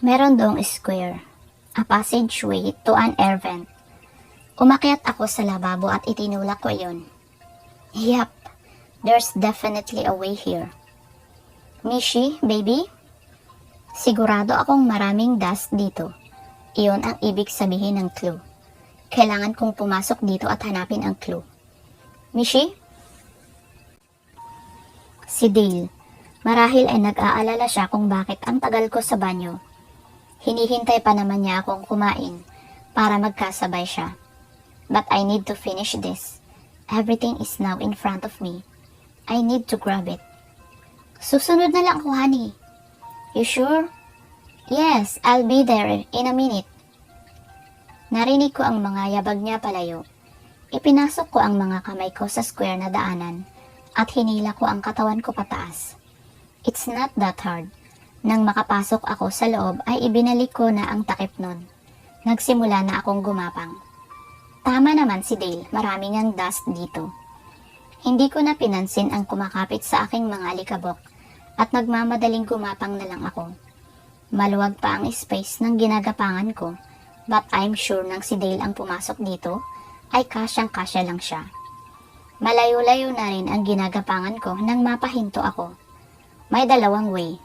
Meron doong square, a passageway to an air vent. Umakyat ako sa lababo at itinulak ko iyon. Yup, there's definitely a way here. Mishi, baby? Sigurado akong maraming dust dito. Iyon ang ibig sabihin ng clue. Kailangan kong pumasok dito at hanapin ang clue. Mishi? Si Dale. Marahil ay nag-aalala siya kung bakit ang tagal ko sa banyo. Hinihintay pa naman niya akong kumain para magkasabay siya. But I need to finish this. Everything is now in front of me. I need to grab it. Susunod na lang ako, honey. You sure? Yes, I'll be there in a minute. Narinig ko ang mga yabag niya palayo. Ipinasok ko ang mga kamay ko sa square na daanan at hinila ko ang katawan ko pataas. It's not that hard. Nang makapasok ako sa loob ay ibinalik ko na ang takip nun. Nagsimula na akong gumapang. Tama naman si Dale, maraming ang dust dito. Hindi ko na pinansin ang kumakapit sa aking mga alikabok at nagmamadaling gumapang na lang ako. Maluwag pa ang space ng ginagapangan ko, but I'm sure nang si Dale ang pumasok dito ay kasyang-kasya lang siya. Malayo-layo na rin ang ginagapangan ko nang mapahinto ako. May dalawang way.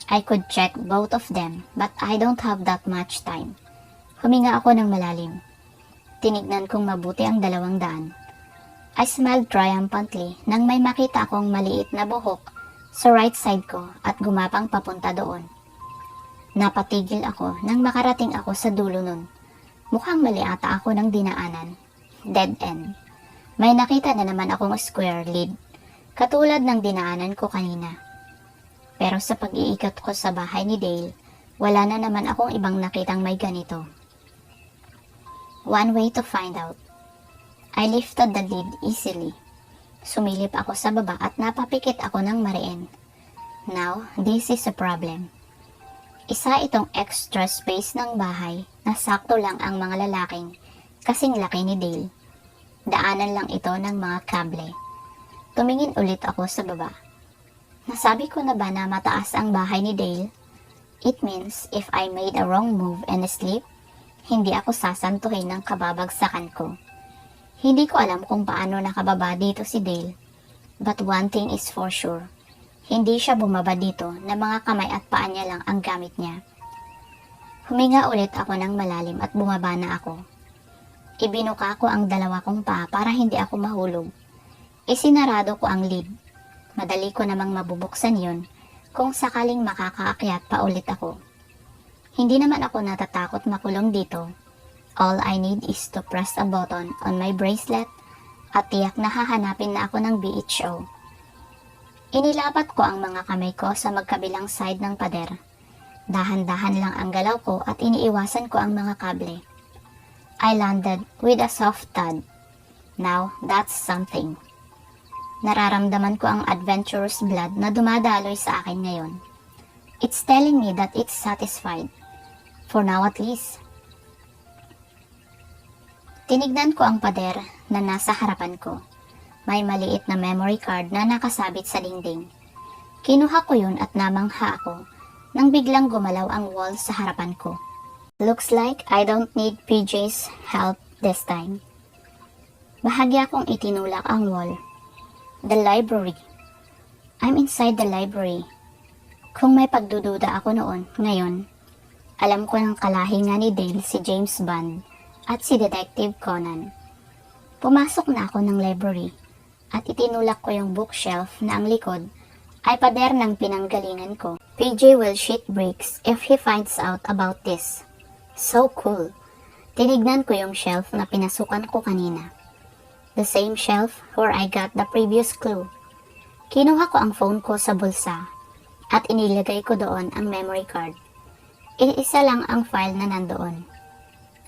I could check both of them, but I don't have that much time. Huminga ako ng malalim. Tinignan kong mabuti ang 200. I smiled triumphantly nang may makita akong maliit na buhok sa right side ko at gumapang papunta doon. Napatigil ako nang makarating ako sa dulo nun. Mukhang mali ata ako ng dinaanan. Dead end. May nakita na naman akong square lid, katulad ng dinaanan ko kanina. Pero sa pag-iikot ko sa bahay ni Dale, wala na naman akong ibang nakitang may ganito. One way to find out. I lifted the lid easily. Sumilip ako sa baba at napapikit ako ng mariin. Now, this is a problem. Isa itong extra space ng bahay na sakto lang ang mga lalaking kasing laki ni Dale. Daanan lang ito ng mga kable. Tumingin ulit ako sa baba. Nasabi ko na ba na mataas ang bahay ni Dale? It means if I made a wrong move and sleep, hindi ako sasantuhin ng kababagsakan ko. Hindi ko alam kung paano nakababa dito si Dale. But one thing is for sure. Hindi siya bumaba dito na mga kamay at paa niya lang ang gamit niya. Huminga ulit ako ng malalim at bumaba na ako. Ibinuka ko ang 2 kong paa para hindi ako mahulog. Isinarado ko ang lid. Madali ko namang mabubuksan yon kung sakaling makakaakyat pa ulit ako. Hindi naman ako natatakot makulong dito. All I need is to press a button on my bracelet at tiyak na hahanapin na ako ng BHO. Inilapat ko ang mga kamay ko sa magkabilang side ng pader. Dahan-dahan lang ang galaw ko at iniiwasan ko ang mga kable. I landed with a soft thud. Now, that's something. Nararamdaman ko ang adventurous blood na dumadaloy sa akin ngayon. It's telling me that it's satisfied. For now at least. Tinignan ko ang pader na nasa harapan ko. May maliit na memory card na nakasabit sa dingding. Kinuha ko yun at namangha ako nang biglang gumalaw ang wall sa harapan ko. Looks like I don't need PJ's help this time. Bahagya kong itinulak ang wall. The library. I'm inside the library. Kung may pagdududa ako noon, ngayon, alam ko ng kalahi nga ni Dale si James Bond at si Detective Conan. Pumasok na ako ng library at itinulak ko yung bookshelf na ang likod ay pader ng pinanggalingan ko. PJ will shit bricks if he finds out about this. So cool. Tinignan ko yung shelf na pinasukan ko kanina. The same shelf where I got the previous clue. Kinuha ko ang phone ko sa bulsa at inilagay ko doon ang memory card. Iisa lang ang file na nandoon.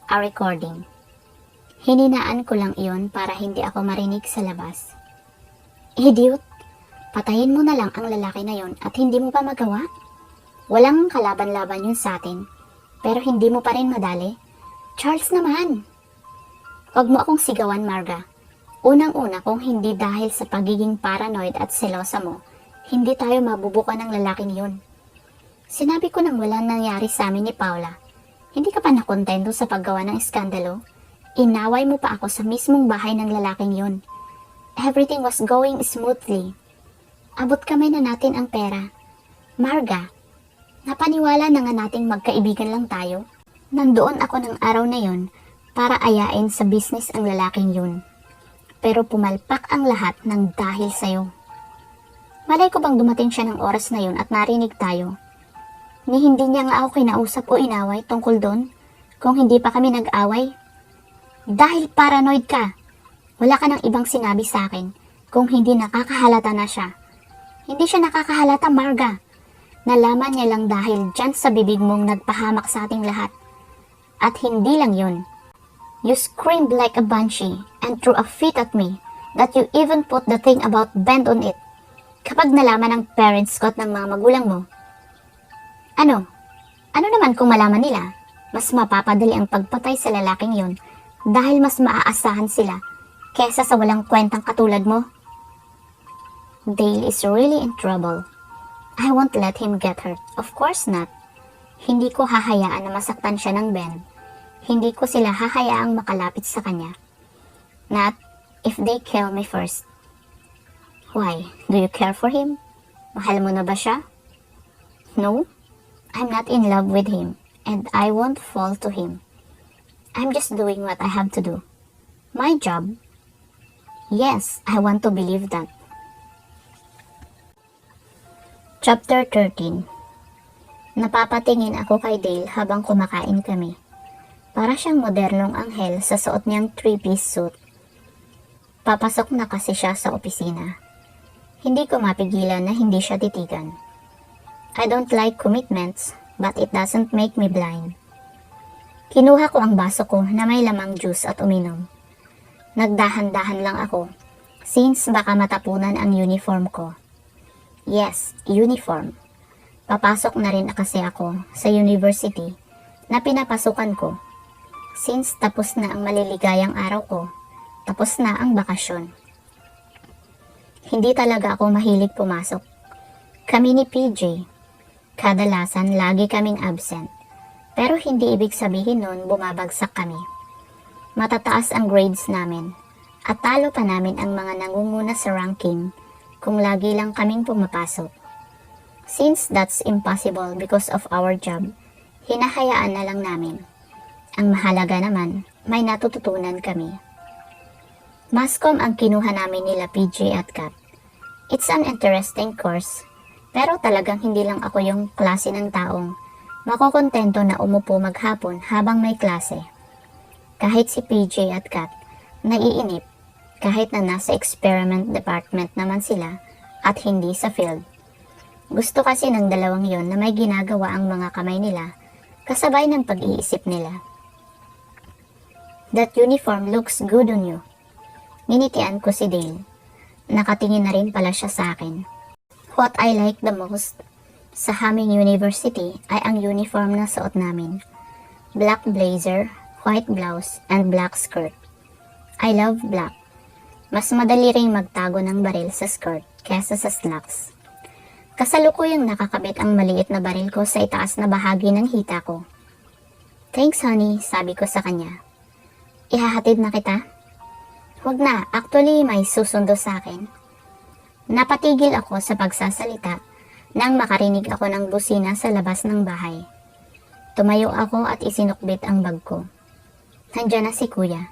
A recording. Hininaan ko lang iyon para hindi ako marinig sa labas. Idiot! Patayin mo na lang ang lalaki na yon at hindi mo pa magawa? Walang kalaban-laban yun sa atin, pero hindi mo pa rin madali? Charles naman! Huwag mo akong sigawan, Marga. Unang-una kung hindi dahil sa pagiging paranoid at selosa mo, hindi tayo mabubukan ng lalaking yun. Sinabi ko nang walang nangyari sa amin ni Paula. Hindi ka pa nakontento sa paggawa ng iskandalo? Inaway mo pa ako sa mismong bahay ng lalaking yun. Everything was going smoothly. Abot kamay na natin ang pera. Marga, napaniwala na nga nating magkaibigan lang tayo. Nandoon ako ng araw na yun para ayain sa business ang lalaking yun. Pero pumalpak ang lahat ng dahil sa'yo. Malay ko bang dumating siya ng oras na yun at narinig tayo? Ni hindi niya nga ako kinausap o inaway tungkol doon kung hindi pa kami nag-away. Dahil paranoid ka, wala ka ng ibang sinabi sa akin kung hindi nakakahalata na siya. Hindi siya nakakahalata, Marga. Nalaman niya lang dahil dyan sa bibig mong nagpahamak sa ating lahat. At hindi lang yun. You screamed like a banshee and threw a fit at me that you even put the thing about bend on it. Kapag nalaman ng parents ko at ng mga magulang mo, ano naman kung malaman nila, mas mapapadali ang pagpatay sa lalaking yon dahil mas maaasahan sila kesa sa walang kwentang katulad mo? Dale is really in trouble. I won't let him get hurt. Of course not. Hindi ko hahayaan na masaktan siya ng Ben. Hindi ko sila hahayaang makalapit sa kanya. Not if they kill me first. Why? Do you care for him? Mahal mo na ba siya? No? I'm not in love with him, and I won't fall to him. I'm just doing what I have to do. My job? Yes, I want to believe that. Chapter 13. Napapatingin ako kay Dale habang kumakain kami. Para siyang modernong anghel sa suot niyang 3-piece suit. Papasok na kasi siya sa opisina. Hindi ko mapigilan na hindi siya titigan. I don't like commitments, but it doesn't make me blind. Kinuha ko ang baso ko na may lamang juice at uminom. Nagdahan-dahan lang ako, since baka matapunan ang uniform ko. Yes, uniform. Papasok na rin kasi ako sa university na pinapasukan ko. Since tapos na ang maliligayang araw ko, tapos na ang bakasyon. Hindi talaga ako mahilig pumasok. Kami ni PJ, kadalasan lagi kaming absent. Pero hindi ibig sabihin nun bumabagsak kami. Matataas ang grades namin at talo pa namin ang mga nangunguna sa ranking kung lagi lang kaming pumapasok. Since that's impossible because of our job, hinahayaan na lang namin. Ang mahalaga naman, may natututunan kami. Mascom ang kinuha namin nila PJ at Kat. It's an interesting course, pero talagang hindi lang ako yung klase ng taong makokontento na umupo maghapon habang may klase. Kahit si PJ at Kat, naiinip kahit na nasa experiment department naman sila at hindi sa field. Gusto kasi ng dalawang yon na may ginagawa ang mga kamay nila kasabay ng pag-iisip nila. That uniform looks good on you. Ninitian ko si Dale. Nakatingin na rin pala siya sa akin. What I like the most sa aming university ay ang uniform na suot namin. Black blazer, white blouse, and black skirt. I love black. Mas madali ring magtago ng baril sa skirt kesa sa slacks. Kasalukuyang nakakabit ang maliit na baril ko sa itaas na bahagi ng hita ko. Thanks honey, sabi ko sa kanya. Ihahatid na kita? Huwag na, actually may susundo sa akin. Napatigil ako sa pagsasalita nang makarinig ako ng busina sa labas ng bahay. Tumayo ako at isinukbit ang bag ko. Nandiyan na si kuya.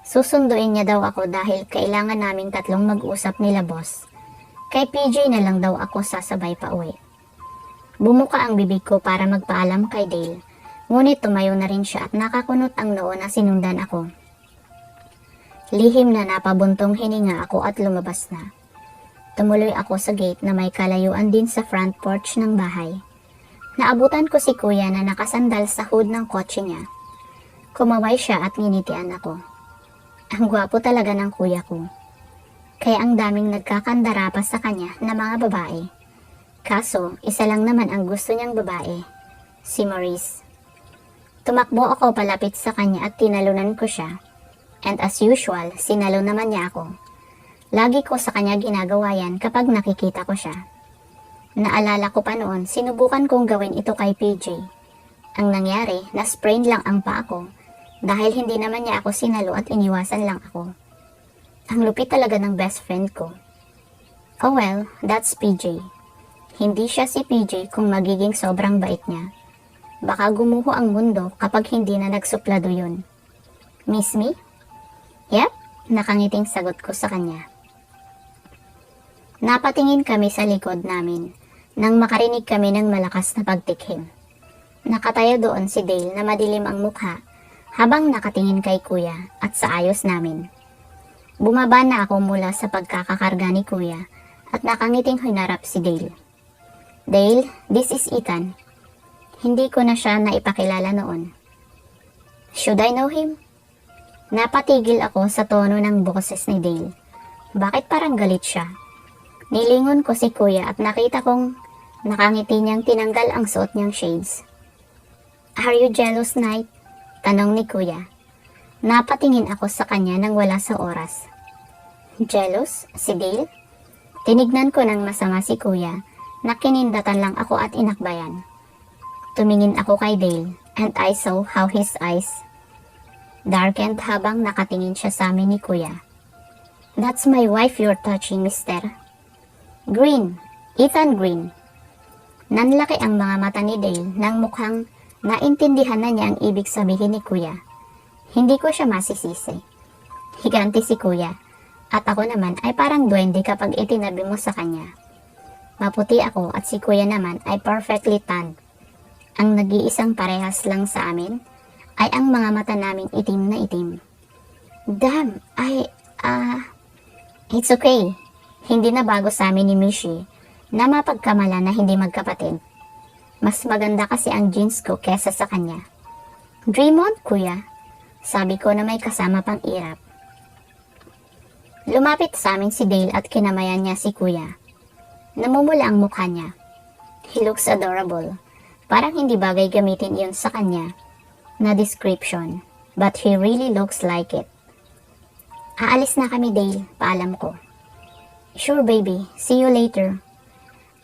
Susunduin niya daw ako dahil kailangan naming tatlong mag-usap nila boss. Kay PJ na lang daw ako sasabay pa uwi. Bumuka ang bibig ko para magpaalam kay Dale. Ngunit tumayo na rin siya at nakakunot ang noo na sinundan ako. Lihim na napabuntong hininga ako at lumabas na. Tumuloy ako sa gate na may kalayuan din sa front porch ng bahay. Naabutan ko si kuya na nakasandal sa hood ng kotse niya. Kumaway siya at nginitian ako. Ang gwapo talaga ng kuya ko. Kaya ang daming nagkakandara pa sa kanya na mga babae. Kaso, isa lang naman ang gusto niyang babae. Si Maurice. Tumakbo ako palapit sa kanya at tinalunan ko siya. And as usual, sinalo naman niya ako. Lagi ko sa kanya ginagawa yan kapag nakikita ko siya. Naalala ko pa noon, sinubukan kong gawin ito kay PJ. Ang nangyari, na-sprain lang ang paa ko dahil hindi naman niya ako sinalo at iniwasan lang ako. Ang lupit talaga ng best friend ko. Oh well, that's PJ. Hindi siya si PJ kung magiging sobrang bait niya. Baka gumuho ang mundo kapag hindi na nagsuplado yun. Miss me? Yep, nakangiting sagot ko sa kanya. Napatingin kami sa likod namin nang makarinig kami ng malakas na pagtikhim. Nakatayo doon si Dale na madilim ang mukha habang nakatingin kay Kuya at sa ayos namin. Bumaba na ako mula sa pagkakakarga ni Kuya at nakangiting hinarap si Dale. Dale, this is Ethan. Hindi ko na siya naipakilala noon. Should I know him? Napatigil ako sa tono ng boses ni Dale. Bakit parang galit siya? Nilingon ko si Kuya at nakita kong nakangiti niyang tinanggal ang suot niyang shades. Are you jealous, Knight? Tanong ni Kuya. Napatingin ako sa kanya nang wala sa oras. Jealous? Si Dale? Tinignan ko ng masama si Kuya na kinindatan lang ako at inakbayan. Tumingin ako kay Dale and I saw how his eyes darkened habang nakatingin siya sa amin ni Kuya. That's my wife you're touching, mister. Green. Ethan Green. Nanlaki ang mga mata ni Dale nang mukhang naintindihan na niya ang ibig sabihin ni Kuya. Hindi ko siya masisisi. Higanti si Kuya at ako naman ay parang duwende kapag itinabi mo sa kanya. Maputi ako at si Kuya naman ay perfectly tanned. Ang nag-iisang parehas lang sa amin ay ang mga mata naming itim na itim. Damn, it's okay. Hindi na bago sa amin ni Mishi na mapagkamala na hindi magkapatid. Mas maganda kasi ang jeans ko kesa sa kanya. Dream on, Kuya. Sabi ko na may kasama pang irap. Lumapit sa amin si Dale at kinamayan niya si Kuya. Namumula ang mukha niya. He looks adorable. Parang hindi bagay gamitin iyon sa kanya na description, but he really looks like it. Aalis na kami, Dale. Paalam ko. Sure, baby. See you later.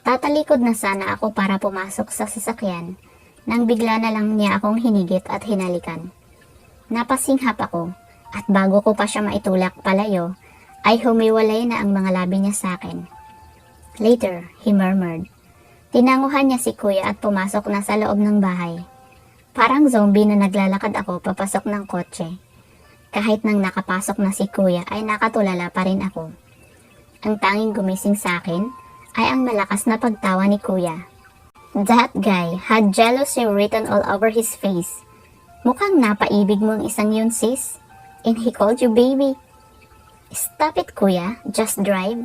Tatalikod na sana ako para pumasok sa sasakyan nang bigla na lang niya akong hinigit at hinalikan. Napasinghap ako at bago ko pa siya maitulak palayo ay humiwalay na ang mga labi niya sa akin. Later, he murmured. Tinanguhan niya si Kuya at pumasok na sa loob ng bahay. Parang zombie na naglalakad ako papasok ng kotse. Kahit nang nakapasok na si Kuya ay nakatulala pa rin ako. Ang tanging gumising sa akin ay ang malakas na pagtawa ni Kuya. That guy had jealousy written all over his face. Mukhang napaibig mo ang isang yun, sis. And he called you baby. Stop it, Kuya. Just drive.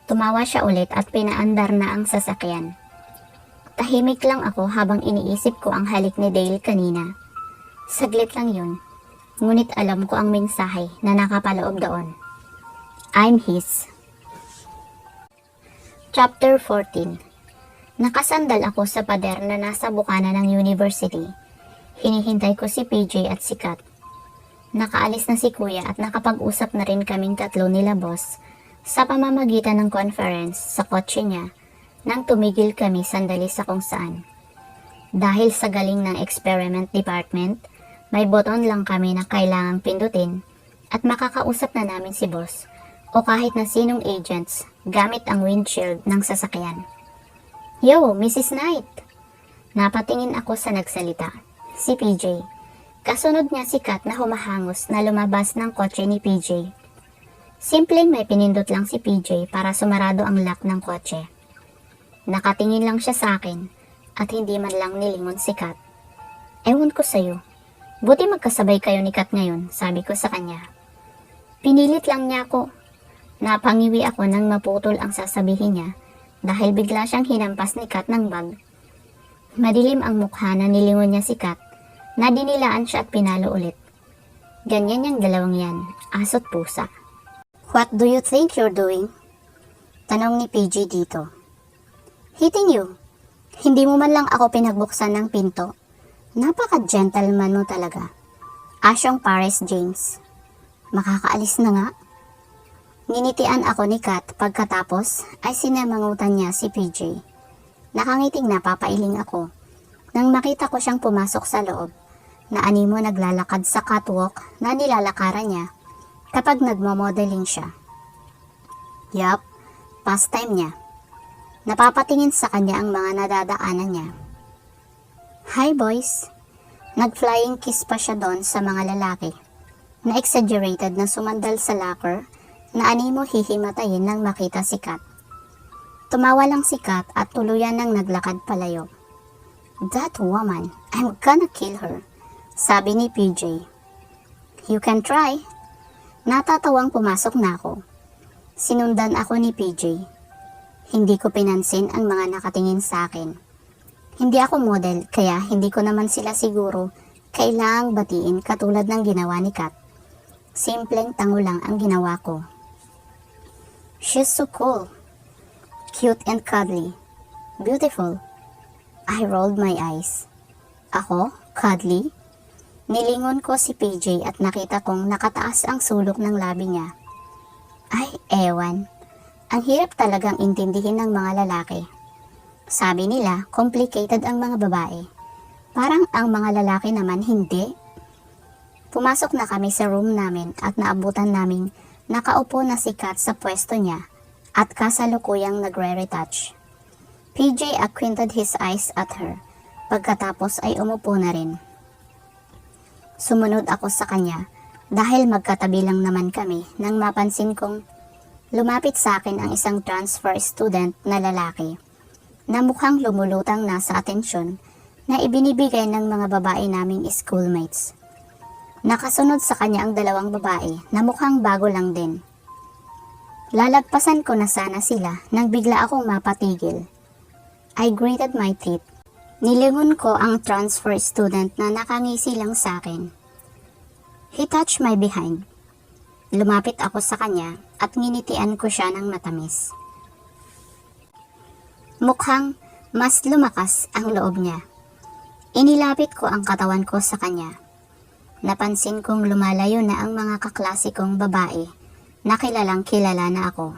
Tumawa siya ulit at pinaandar na ang sasakyan. Tahimik lang ako habang iniisip ko ang halik ni Dale kanina. Saglit lang yun. Ngunit alam ko ang mensahe na nakapaloob doon. I'm his. Chapter 14. Nakasandal ako sa pader na nasa bukana ng university. Hinihintay ko si PJ at si Kat. Nakaalis na si Kuya at nakapag-usap na rin kaming tatlo nila boss sa pamamagitan ng conference sa kotse niya nang tumigil kami sandali sa kung saan. Dahil sa galing ng experiment department, may button lang kami na kailangang pindutin at makakausap na namin si boss o kahit na sinong agents gamit ang windshield ng sasakyan. Yo, Mrs. Knight! Napatingin ako sa nagsalita, si PJ. Kasunod niya si Kat na humahangos na lumabas ng kotse ni PJ. Simpleng may pinindot lang si PJ para sumarado ang lock ng kotse. Nakatingin lang siya sa akin at hindi man lang nilingon si Kat. Ewan ko sa'yo. Buti magkasabay kayo ni Kat ngayon, sabi ko sa kanya. Pinilit lang niya ako. Napangiwi ako nang maputol ang sasabihin niya dahil bigla siyang hinampas ni Kat ng bag. Madilim ang mukha na nilingon niya si Kat na dinilaan siya at pinalo ulit. Ganyan yung dalawang yan, aso't pusa. What do you think you're doing? Tanong ni PJ dito. Hitting you. Hindi mo man lang ako pinagbuksan ng pinto. Napaka-gentleman mo talaga. Asyong Paris James. Makakaalis na nga. Ninitian ako ni Kat pagkatapos ay sinamangutan niya si PJ. Nakangiting napapailing ako nang makita ko siyang pumasok sa loob na animo naglalakad sa catwalk na nilalakaran niya kapag nagmo-modeling siya. Yup, pastime niya. Napapatingin sa kanya ang mga nadadaanan niya. Hi boys! Nag-flying kiss pa siya doon sa mga lalaki na exaggerated na sumandal sa locker na animo hihimatayin nang makita si Kat. Tumawa lang si Kat at tuluyan nang naglakad palayo. That woman, I'm gonna kill her, sabi ni PJ. You can try. Natatawang pumasok na ako. Sinundan ako ni PJ. Hindi ko pinansin ang mga nakatingin sa akin. Hindi ako model kaya hindi ko naman sila siguro kailangang batiin katulad ng ginawa ni Kat. Simpleng tango lang ang ginawa ko. She's so cool. Cute and cuddly. Beautiful. I rolled my eyes. Ako? Cuddly? Nilingon ko si PJ at nakita kong nakataas ang sulok ng labi niya. Ay, ewan. Ang hirap talagang intindihin ng mga lalaki. Sabi nila, complicated ang mga babae. Parang ang mga lalaki naman hindi. Pumasok na kami sa room namin at naabutan naming nakaupo na si Kat sa pwesto niya at kasalukuyang nagre-retouch. PJ squinted his eyes at her. Pagkatapos ay umupo na rin. Sumunod ako sa kanya dahil magkatabi lang naman kami nang mapansin kong lumapit sa akin ang isang transfer student na lalaki na mukhang lumulutang na sa atensyon na ibinibigay ng mga babae naming schoolmates. Nakasunod sa kanya ang dalawang babae na mukhang bago lang din. Lalagpasan ko na sana sila nang bigla akong mapatigil. I gritted my teeth. Nilingon ko ang transfer student na nakangisi lang sa akin. He touched my behind. Lumapit ako sa kanya at nginitian ko siya ng matamis. Mukhang mas lumakas ang loob niya. Inilapit ko ang katawan ko sa kanya. Napansin kong lumalayo na ang mga kaklase kong babae na kilalang kilala na ako.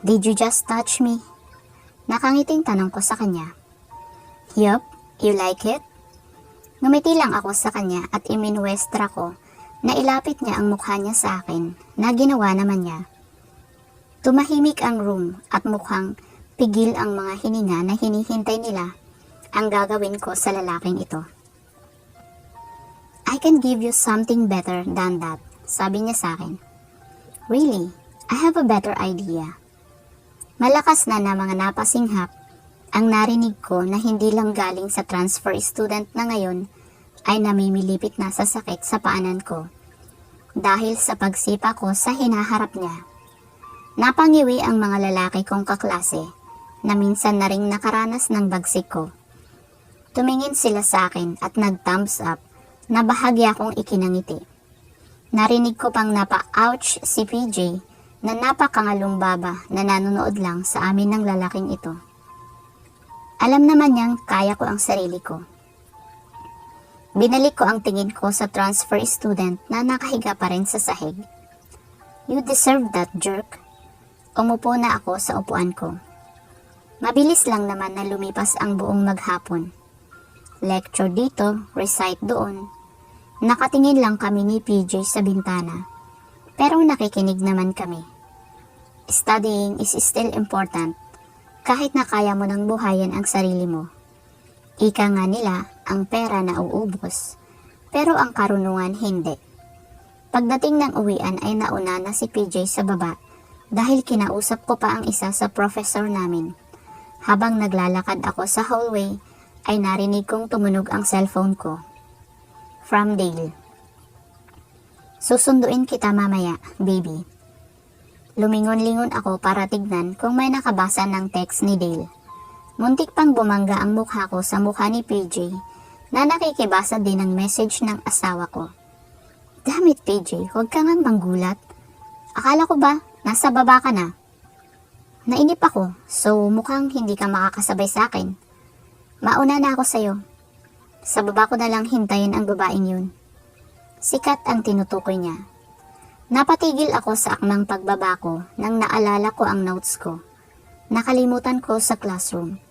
Did you just touch me? Nakangiting tanong ko sa kanya. Yup, you like it? Ngumiti lang ako sa kanya at iminwestra ko na ilapit niya ang mukha niya sa akin na ginawa naman niya. Tumahimik ang room at mukhang pigil ang mga hininga na hinihintay nila ang gagawin ko sa lalaking ito. I can give you something better than that, sabi niya sa akin. Really, I have a better idea. Malakas na mga napasinghap ang narinig ko na hindi lang galing sa transfer student na ngayon ay namimilipit na sa sakit sa paanan ko dahil sa pagsipa ko sa hinaharap niya. Napangiwi ang mga lalaki kong kaklase na minsan na ring nakaranas ng bagsik ko. Tumingin sila sa akin at nag-thumbs up na bahagya kong ikinangiti. Narinig ko pang napa-ouch si PJ na napakangalong baba na nanonood lang sa amin ng lalaking ito. Alam naman niyang kaya ko ang sarili ko. Binalik ko ang tingin ko sa transfer student na nakahiga pa rin sa sahig. You deserve that, jerk. Umupo na ako sa upuan ko. Mabilis lang naman na lumipas ang buong maghapon. Lecture dito, recite doon. Nakatingin lang kami ni PJ sa bintana. Pero nakikinig naman kami. Studying is still important kahit na kaya mo nang buhayin ang sarili mo. Ika nga nila, ang pera na uubos, pero ang karunungan hindi. Pagdating ng uwian ay nauna na si PJ sa baba dahil kinausap ko pa ang isa sa professor namin. Habang naglalakad ako sa hallway ay narinig kong tumunog ang cellphone ko. From Dale. Susunduin kita mamaya, baby. Lumingon-lingon ako para tignan kung may nakabasa ng text ni Dale. Muntik pang bumangga ang mukha ko sa mukha ni PJ na nakikibasa din ng message ng asawa ko. Damn it, PJ, huwag ka ngang manggulat. Akala ko ba, nasa baba ka na? Nainip ako, so mukhang hindi ka makakasabay sa akin. Mauna na ako sa'yo. Sa baba ko na lang hintayin ang babaeng yun. Sikat ang tinutukoy niya. Napatigil ako sa akmang pagbaba ko nang naalala ko ang notes ko. Nakalimutan ko sa classroom.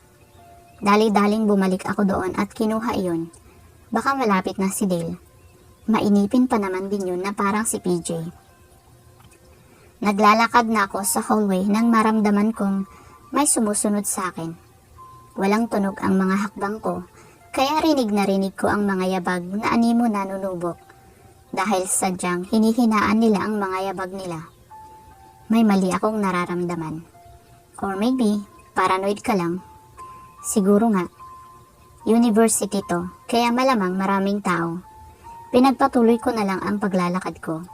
Dali-daling bumalik ako doon at kinuha iyon. Baka malapit na si Dale. Mainipin pa naman din yun na parang si PJ. Naglalakad na ako sa hallway nang maramdaman kong may sumusunod sa akin. Walang tunog ang mga hakbang ko, kaya rinig na rinig ko ang mga yabag na animo nanunubok. Dahil sadyang hinihinaan nila ang mga yabag nila. May mali akong nararamdaman. Or maybe, paranoid ka lang. Siguro nga. University to, kaya malamang maraming tao. Pinagpatuloy ko na lang ang paglalakad ko.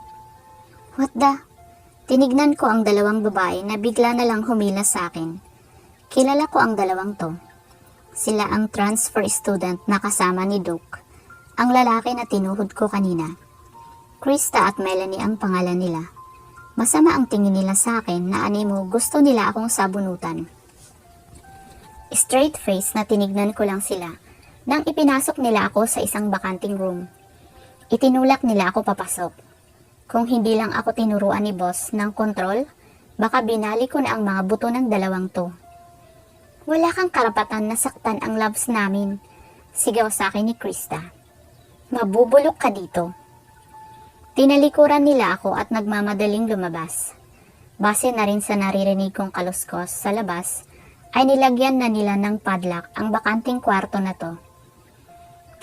What the? Tinignan ko ang dalawang babae na bigla na lang humila sa akin. Kilala ko ang dalawang to. Sila ang transfer student na kasama ni Duke. Ang lalaki na tinuhod ko kanina. Krista at Melanie ang pangalan nila. Masama ang tingin nila sa akin na animo gusto nila akong sabunutan. Straight face na tinignan ko lang sila nang ipinasok nila ako sa isang bakanting room. Itinulak nila ako papasok. Kung hindi lang ako tinuruan ni boss ng kontrol, baka binali ko na ang mga buto ng dalawang to. Wala kang karapatan na saktan ang loves namin, sigaw sa akin ni Krista. Mabubulok ka dito. Tinalikuran nila ako at nagmamadaling lumabas. Base na rin sa naririnig kong kaluskos sa labas, ay nilagyan na nila ng padlock ang bakanting kwarto na to.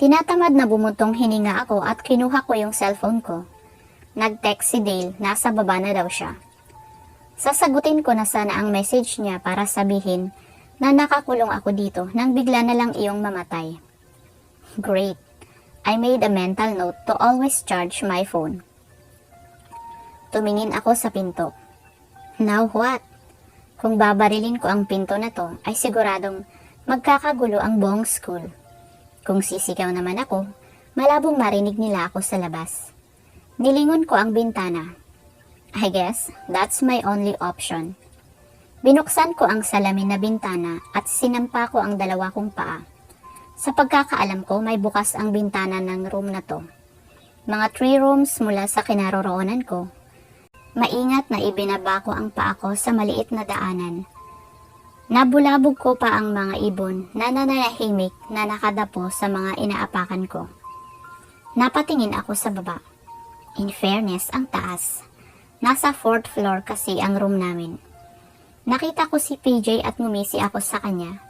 Tinatamad na bumuntong hininga ako at kinuha ko yung cellphone ko. Nag-text si Dale, nasa baba na daw siya. Sasagutin ko na sana ang message niya para sabihin na nakakulong ako dito nang bigla na lang iyong mamatay. Great. I made a mental note to always charge my phone. Tumingin ako sa pinto. Now what? Kung babarilin ko ang pinto na to, ay siguradong magkakagulo ang buong school. Kung sisigaw naman ako, malabong marinig nila ako sa labas. Nilingon ko ang bintana. I guess that's my only option. Binuksan ko ang salamin na bintana at sinampa ko ang dalawa kong paa. Sa pagkakaalam ko, may bukas ang bintana ng room na to. Mga 3 rooms mula sa kinaroroonan ko. Maingat na ibinaba ko ang paa ko sa maliit na daanan. Nabulabog ko pa ang mga ibon na nananahimik na nakadapo sa mga inaapakan ko. Napatingin ako sa baba. In fairness, ang taas. Nasa 4th floor kasi ang room namin. Nakita ko si PJ at ngumisi ako sa kanya.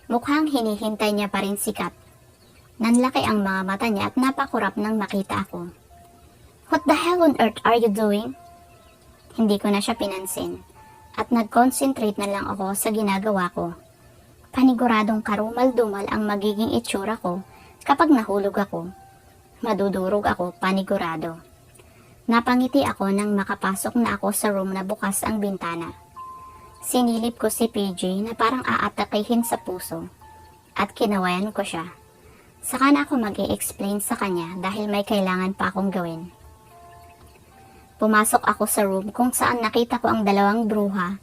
Mukhang hinihintay niya pa rin si Kat. Nanlaki ang mga mata niya at napakurap nang makita ako. What the hell on earth are you doing? Hindi ko na siya pinansin at nag-concentrate na lang ako sa ginagawa ko. Paniguradong karumal-dumal ang magiging itsura ko kapag nahulog ako. Madudurog ako, panigurado. Napangiti ako nang makapasok na ako sa room na bukas ang bintana. Sinilip ko si PJ na parang aatakihin sa puso at kinawayan ko siya. Saka na ako mag-i-explain sa kanya dahil may kailangan pa akong gawin. Pumasok ako sa room kung saan nakita ko ang dalawang bruha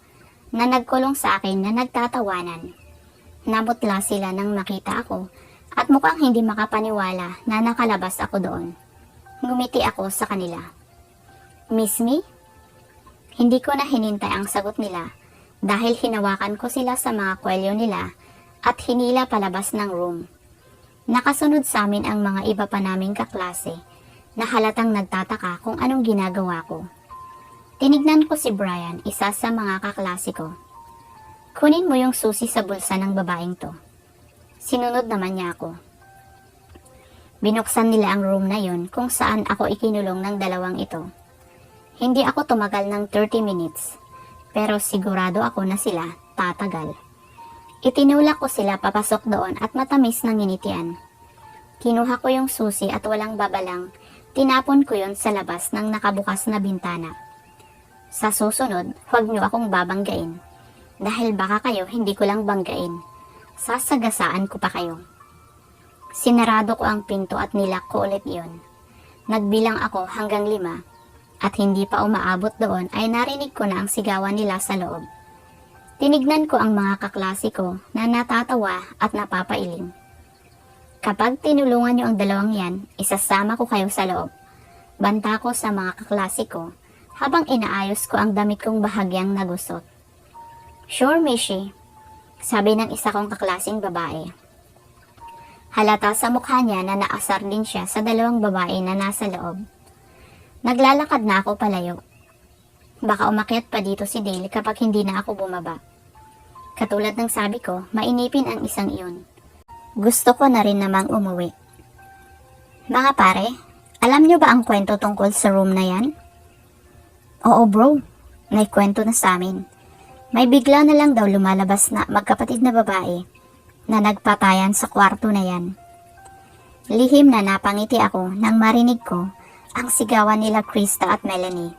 na nagkulong sa akin na nagtatawanan. Namutla sila nang makita ako at mukhang hindi makapaniwala na nakalabas ako doon. Ngumiti ako sa kanila. Miss me? Hindi ko na hinintay ang sagot nila dahil hinawakan ko sila sa mga kwelyo nila at hinila palabas ng room. Nakasunod sa amin ang mga iba pa naming kaklase na halatang nagtataka kung anong ginagawa ko. Tinignan ko si Brian, isa sa mga kaklase ko. Kunin mo yung susi sa bulsa ng babaeng to. Sinunod naman niya ako. Binuksan nila ang room na yun kung saan ako ikinulong ng dalawang ito. Hindi ako tumagal ng 30 minutes, pero sigurado ako na sila tatagal. Itinulak ko sila papasok doon at matamis ng nginitian. Kinuha ko yung susi at walang babalang, tinapon ko yon sa labas ng nakabukas na bintana. Sa susunod, huwag niyo akong babanggain. Dahil baka kayo hindi ko lang banggain. Sasagasaan ko pa kayo. Sinarado ko ang pinto at nilak ko ulit yon. Nagbilang ako hanggang 5. At hindi pa umaabot doon ay narinig ko na ang sigawan nila sa loob. Tinignan ko ang mga kaklase ko na natatawa at napapailing. Kapag tinulungan niyo ang dalawang yan, isasama ko kayo sa loob. Banta ko sa mga kaklase ko habang inaayos ko ang damit kong bahagyang nagusot. Sure, Mishi. Sabi ng isa kong kaklaseng babae. Halata sa mukha niya na naasar din siya sa dalawang babae na nasa loob. Naglalakad na ako palayo. Baka umakyat pa dito si Dale kapag hindi na ako bumaba. Katulad ng sabi ko, mainipin ang isang iyon. Gusto ko na rin namang umuwi. Mga pare, alam nyo ba ang kwento tungkol sa room na yan? Oo bro, may kwento na sa amin. May bigla na lang daw lumalabas na magkapatid na babae na nagpatayan sa kwarto na yan. Lihim na napangiti ako nang marinig ko ang sigawan nila Krista at Melanie.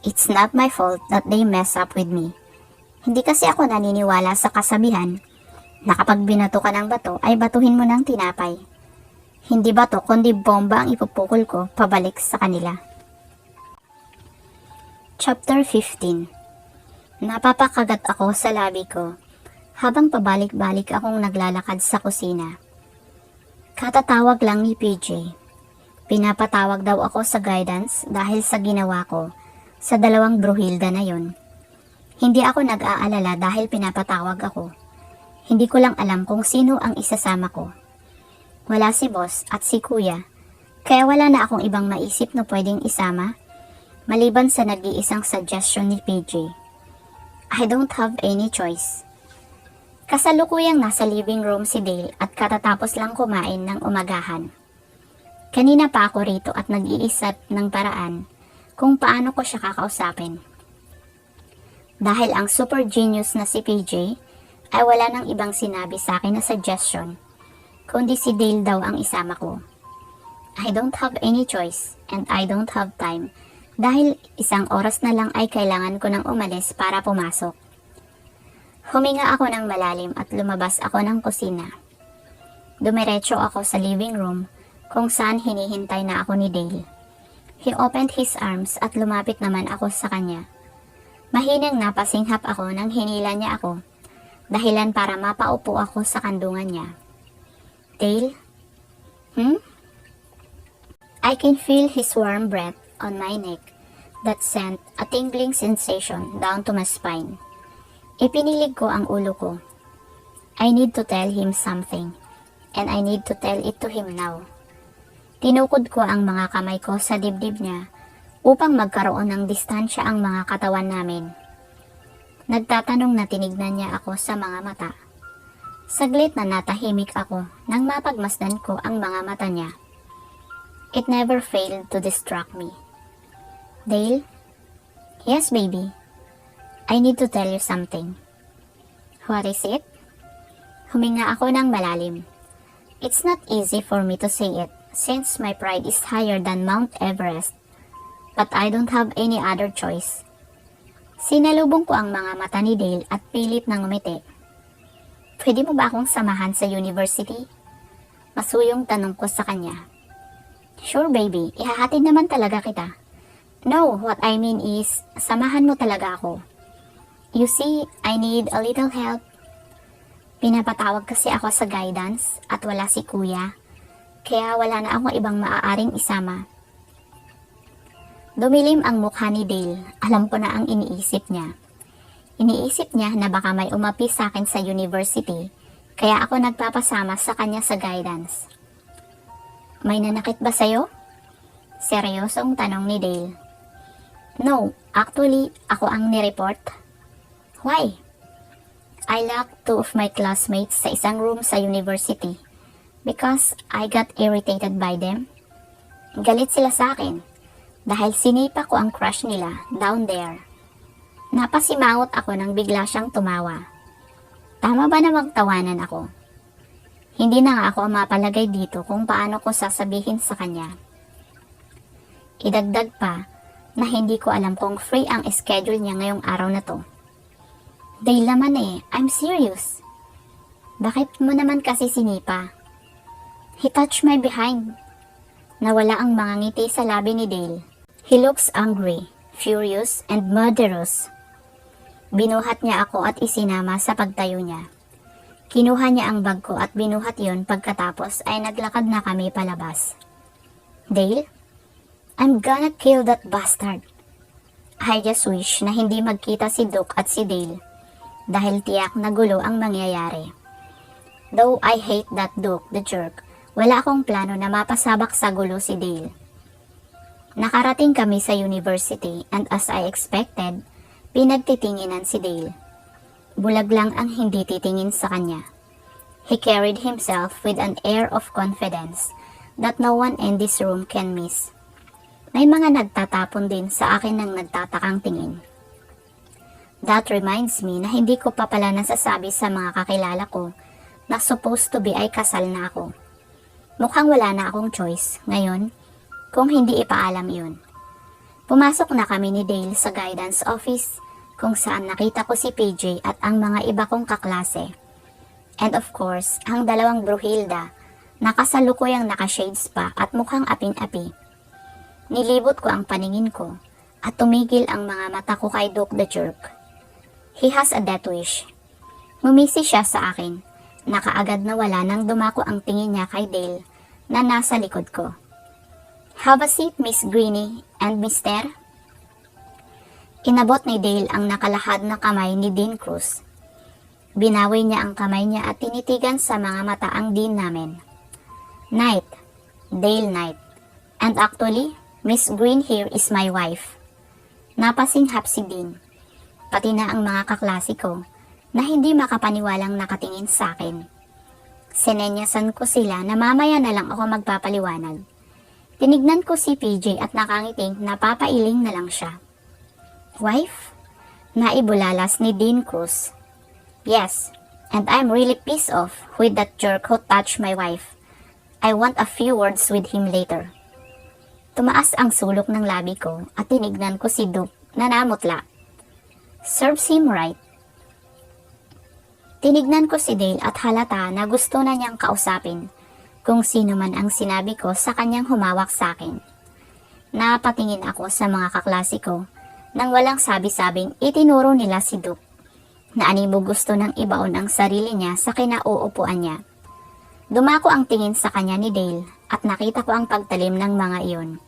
It's not my fault that they mess up with me. Hindi kasi ako naniniwala sa kasabihan na kapag binato ka ng bato ay batuhin mo ng tinapay. Hindi bato kundi bomba ang ipupukol ko pabalik sa kanila. Chapter 15. Napapakagat ako sa labi ko habang pabalik-balik akong naglalakad sa kusina. Katatawag lang ni PJ. Pinapatawag daw ako sa guidance dahil sa ginawa ko sa dalawang bruhilda na yon. Hindi ako nag-aalala dahil pinapatawag ako. Hindi ko lang alam kung sino ang isasama ko. Wala si boss at si kuya, kaya wala na akong ibang maisip na pwedeng isama, maliban sa nag-iisang suggestion ni PJ. I don't have any choice. Kasalukuyang nasa living room si Dale at katatapos lang kumain ng umagahan. Kanina pa ako rito at nag-iisip ng paraan kung paano ko siya kakausapin. Dahil ang super genius na si PJ ay wala nang ibang sinabi sa akin na suggestion, kundi si Dale daw ang isama ko. I don't have any choice and I don't have time dahil isang oras na lang ay kailangan ko nang umalis para pumasok. Huminga ako ng malalim at lumabas ako ng kusina. Dumiretso ako sa living room kung saan hinihintay na ako ni Dale. He opened his arms at lumapit naman ako sa kanya. Mahinang napasinghap ako nang hinila niya ako, dahilan para mapaupo ako sa kandungan niya. Dale? I can feel his warm breath on my neck that sent a tingling sensation down to my spine. Ipinilig ko ang ulo ko. I need to tell him something, and I need to tell it to him now. Tinukod ko ang mga kamay ko sa dibdib niya upang magkaroon ng distansya ang mga katawan namin. Nagtatanong na tinignan niya ako sa mga mata. Saglit na natahimik ako nang mapagmasdan ko ang mga mata niya. It never failed to distract me. Dale? Yes, baby. I need to tell you something. What is it? Huminga ako ng malalim. It's not easy for me to say it since my pride is higher than Mount Everest. But I don't have any other choice. Sinalubong ko ang mga mata ni Dale at pilit na ngumiti. Pwede mo ba akong samahan sa university? Masuyong tanong ko sa kanya. Sure baby, ihahatid naman talaga kita. No, what I mean is, samahan mo talaga ako. You see, I need a little help. Pinapatawag kasi ako sa guidance at wala si kuya, kaya wala na akong ibang maaaring isama. Dumilim ang mukha ni Dale, alam ko na ang iniisip niya. Iniisip niya na baka may umapi sa akin sa university, kaya ako nagpapasama sa kanya sa guidance. May nanakit ba sa'yo? Seryosong tanong ni Dale. No, actually, ako ang nireport. Why? I locked 2 of my classmates sa isang room sa university because I got irritated by them. Galit sila sa akin dahil sinipa ko ang crush nila down there. Napasimangot ako nang bigla siyang tumawa. Tama ba na magtawanan ako? Hindi na nga ako mapalagay dito kung paano ko sasabihin sa kanya. Idagdag pa na hindi ko alam kung free ang schedule niya ngayong araw na to. Dahil naman I'm serious. Bakit mo naman kasi sinipa? He touched my behind. Nawala ang mga ngiti sa labi ni Dale. He looks angry, furious, and murderous. Binuhat niya ako at isinama sa pagtayo niya. Kinuha niya ang bag ko at binuhat yon pagkatapos ay naglakad na kami palabas. Dale? I'm gonna kill that bastard. I just wish na hindi magkita si Duke at si Dale dahil tiyak na gulo ang mangyayari. Though I hate that Duke, the jerk, wala akong plano na mapasabak sa gulo si Dale. Nakarating kami sa university and as I expected, pinagtitinginan si Dale. Bulag lang ang hindi titingin sa kanya. He carried himself with an air of confidence that no one in this room can miss. May mga nagtatapon din sa akin ng nagtatakang tingin. That reminds me na hindi ko pa pala nasasabi sa mga kakilala ko na supposed to be ay kasal na ako. Mukhang wala na akong choice ngayon kung hindi ipaalam yun. Pumasok na kami ni Dale sa guidance office kung saan nakita ko si PJ at ang mga iba kong kaklase. And of course, ang dalawang Bruhilda na kasalukuyang naka-shades pa at mukhang aping-api. Nilibot ko ang paningin ko at tumigil ang mga mata ko kay Duke the Jerk. He has a death wish. Ngumisi siya sa akin. Nakaagad na wala nang dumako ang tingin niya kay Dale na nasa likod ko. Have a seat, Miss Greenie and Mister. Inabot ni Dale ang nakalahad na kamay ni Dean Cruz. Binawi niya ang kamay niya at tinitigan sa mga mata ang Dean namin. Knight, Dale Knight. And actually, Miss Green here is my wife. Napasinghap si Dean, pati na ang mga kaklase ko na hindi makapaniwalang nakatingin sa akin. Sinenyasan ko sila na mamaya na lang ako magpapaliwanag. Tinignan ko si PJ at nakangiting napapailing na lang siya. Wife? Naibulalas ni Dean Cruz. Yes, and I'm really pissed off with that jerk who touched my wife. I want a few words with him later. Tumaas ang sulok ng labi ko at tinignan ko si Duke na namutla. Serves him right. Tinignan ko si Dale at halata na gusto na niyang kausapin kung sino man ang sinabi ko sa kanyang humawak sa akin. Napatingin ako sa mga kaklase ko nang walang sabi-sabing itinuro nila si Duke na animo gusto ng ibaon ang sarili niya sa kinauupuan niya. Dumako ang tingin sa kanya ni Dale at nakita ko ang pagtalim ng mga iyon.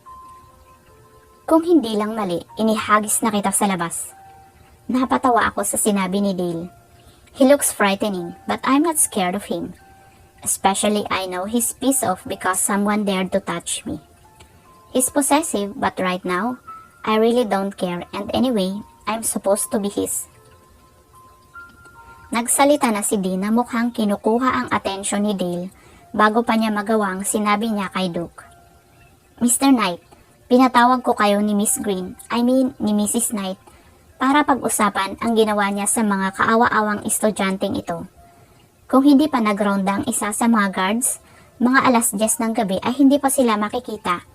Kung hindi lang mali, inihagis na kita sa labas. Napatawa ako sa sinabi ni Dale. He looks frightening, but I'm not scared of him. Especially I know he's pissed off because someone dared to touch me. He's possessive, but right now, I really don't care and anyway, I'm supposed to be his. Nagsalita na si Dean na mukhang kinukuha ang atensyon ni Dale bago pa niya magawa ang sinabi niya kay Duke. Mr. Knight, pinatawag ko kayo ni Miss Green, ni Mrs. Knight, para pag-usapan ang ginawa niya sa mga kaawa-awang estudyanteng ito. Kung hindi pa nagronda ang isa sa mga guards, mga 10:00 ng gabi ay hindi pa sila makikita.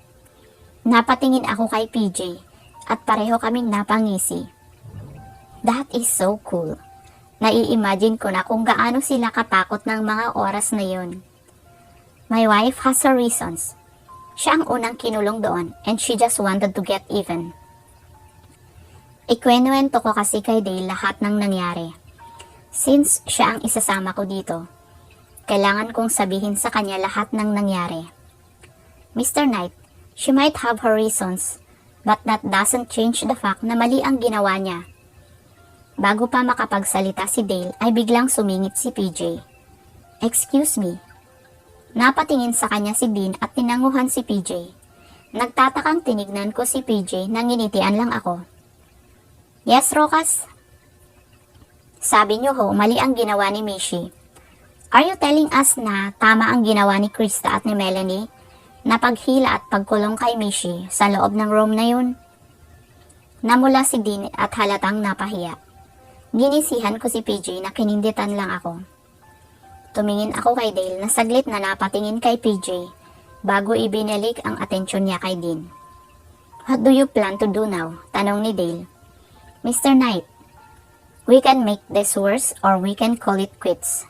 Napatingin ako kay PJ at pareho kaming napangisi. That is so cool. Nai-imagine ko na kung gaano sila katakot ng mga oras na yun. My wife has her reasons. Siya ang unang kinulong doon and she just wanted to get even. Ikwenuwento ko kasi kay Dale lahat ng nangyari. Since siya ang isasama ko dito, kailangan kong sabihin sa kanya lahat ng nangyari. Mr. Knight, she might have her reasons, but that doesn't change the fact na mali ang ginawa niya. Bago pa makapagsalita si Dale ay biglang sumingit si PJ. Excuse me. Napatingin sa kanya si Dean at tinanguhan si PJ. Nagtatakang tinignan ko si PJ nang nginitian lang ako. Yes, Rokas? Sabi niyo ho, mali ang ginawa ni Mishi. Are you telling us na tama ang ginawa ni Krista at ni Melanie na paghila at pagkulong kay Mishi sa loob ng room na yun? Namula si Dean at halatang napahiya. Ginisihan ko si PJ na kininditan lang ako. Tumingin ako kay Dale na saglit na napatingin kay PJ bago ibinalik ang atensyon niya kay Dean. What do you plan to do now? Tanong ni Dale. Mr. Knight, we can make this worse or we can call it quits.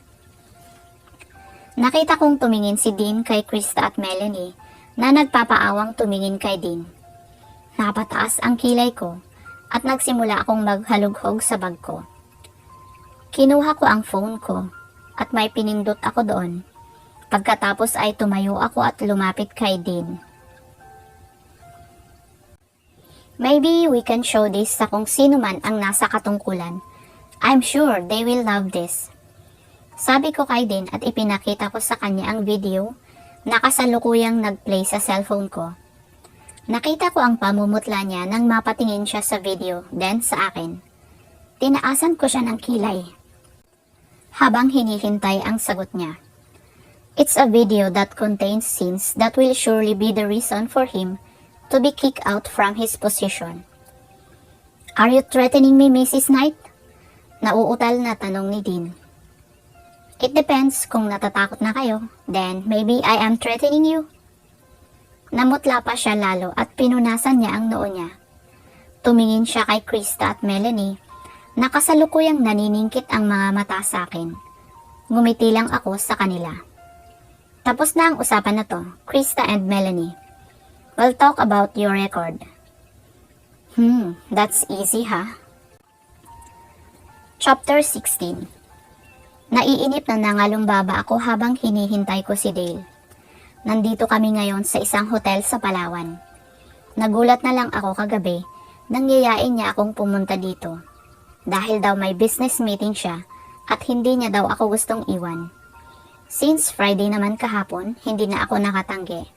Nakita kong tumingin si Dean kay Krista at Melanie na nagpapaawang tumingin kay Dean. Napataas ang kilay ko at nagsimula akong maghalughog sa bag ko. Kinuha ko ang phone ko at may pinindot ako doon. Pagkatapos ay tumayo ako at lumapit kay Dean. Maybe we can show this sa kung sino man ang nasa katungkulan I'm sure they will love this. Sabi ko kay Dane at ipinakita ko sa kanya ang video na kasalukuyang nag-play sa cellphone ko. Nakita ko ang pamumutla niya nang mapatingin siya sa video, then sa akin. Tinaasan ko siya ng kilay habang hinihintay ang sagot niya. It's a video that contains scenes that will surely be the reason for him to be kicked out from his position. Are you threatening me, Mrs. Knight? Nauutal na tanong ni Dean. It depends kung natatakot na kayo, then maybe I am threatening you. Namutla pa siya lalo at pinunasan niya ang noo niya. Tumingin siya kay Krista at Melanie na kasalukuyang naniningkit ang mga mata sa akin. Ngumiti lang ako sa kanila. Tapos na ang usapan na to, Krista and Melanie. We'll talk about your record. That's easy ha? Chapter 16. Naiinip na nangalumbaba ako habang hinihintay ko si Dale. Nandito kami ngayon sa isang hotel sa Palawan. Nagulat na lang ako kagabi nang yayain niya akong pumunta dito. Dahil daw may business meeting siya at hindi niya daw ako gustong iwan. Since Friday naman kahapon, hindi na ako nakatanggi.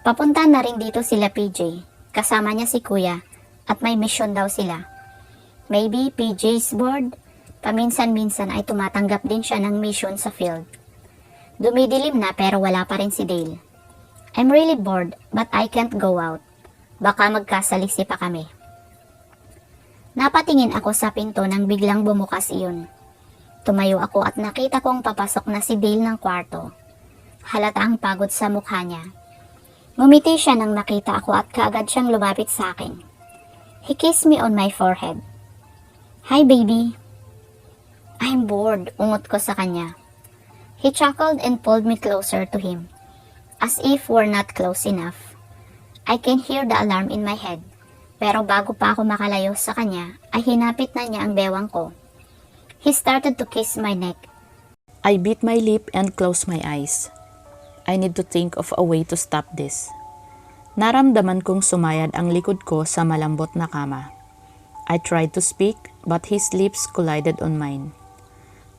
Papunta na rin dito sila PJ, kasama niya si Kuya at may mission daw sila. Maybe PJ's bored, paminsan-minsan ay tumatanggap din siya ng mission sa field. Dumidilim na pero wala pa rin si Dale. I'm really bored but I can't go out. Baka magkasalisi pa kami. Napatingin ako sa pinto nang biglang bumukas iyon. Tumayo ako at nakita kong papasok na si Dale ng kwarto. Halata ang pagod sa mukha niya. Ngumiti siya nang nakita ako at kaagad siyang lumapit sa akin. He kissed me on my forehead. Hi baby. I'm bored, ungot ko sa kanya. He chuckled and pulled me closer to him, as if we're not close enough. I can hear the alarm in my head, pero bago pa ako makalayo sa kanya, ay hinapit na niya ang bewang ko. He started to kiss my neck. I bit my lip and closed my eyes. I need to think of a way to stop this. Naramdaman kong sumayad ang likod ko sa malambot na kama. I tried to speak, but his lips collided on mine.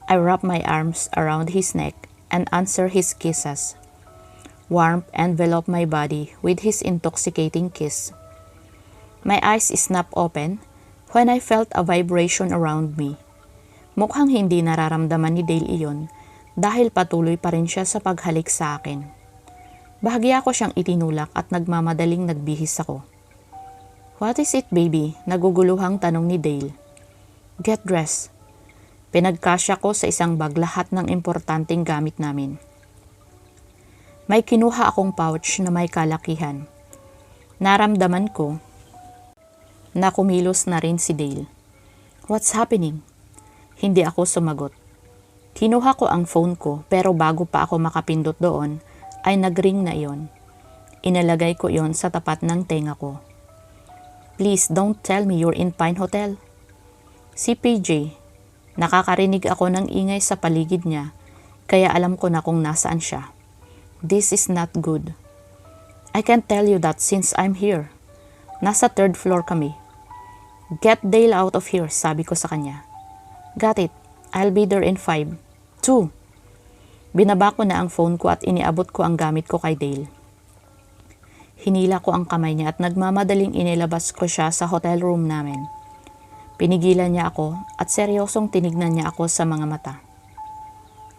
I wrapped my arms around his neck and answered his kisses. Warmth enveloped my body with his intoxicating kiss. My eyes snapped open when I felt a vibration around me. Mukhang hindi nararamdaman ni Dale iyon dahil patuloy pa rin siya sa paghalik sa akin. Bahagya ko siyang itinulak at nagmamadaling nagbihis ako. What is it, baby? Naguguluhang tanong ni Dale. Get dressed. Pinagkasya ko sa isang bag lahat ng importanteng gamit namin. May kinuha akong pouch na may kalakihan. Naramdaman ko na kumilos na rin si Dale. What's happening? Hindi ako sumagot. Kinuha ko ang phone ko pero bago pa ako makapindot doon ay nagring na iyon. Inalagay ko iyon sa tapat ng tenga ko. Please don't tell me you're in Pine Hotel. Si PJ, nakakarinig ako ng ingay sa paligid niya kaya alam ko na kung nasaan siya. This is not good. I can't tell you that since I'm here. Nasa 3rd floor kami. Get Dale out of here, sabi ko sa kanya. Got it. I'll be there in 5. 2. Binaba ko na ang phone ko at iniabot ko ang gamit ko kay Dale. Hinila ko ang kamay niya at nagmamadaling inilabas ko siya sa hotel room namin. Pinigilan niya ako at seryosong tinignan niya ako sa mga mata.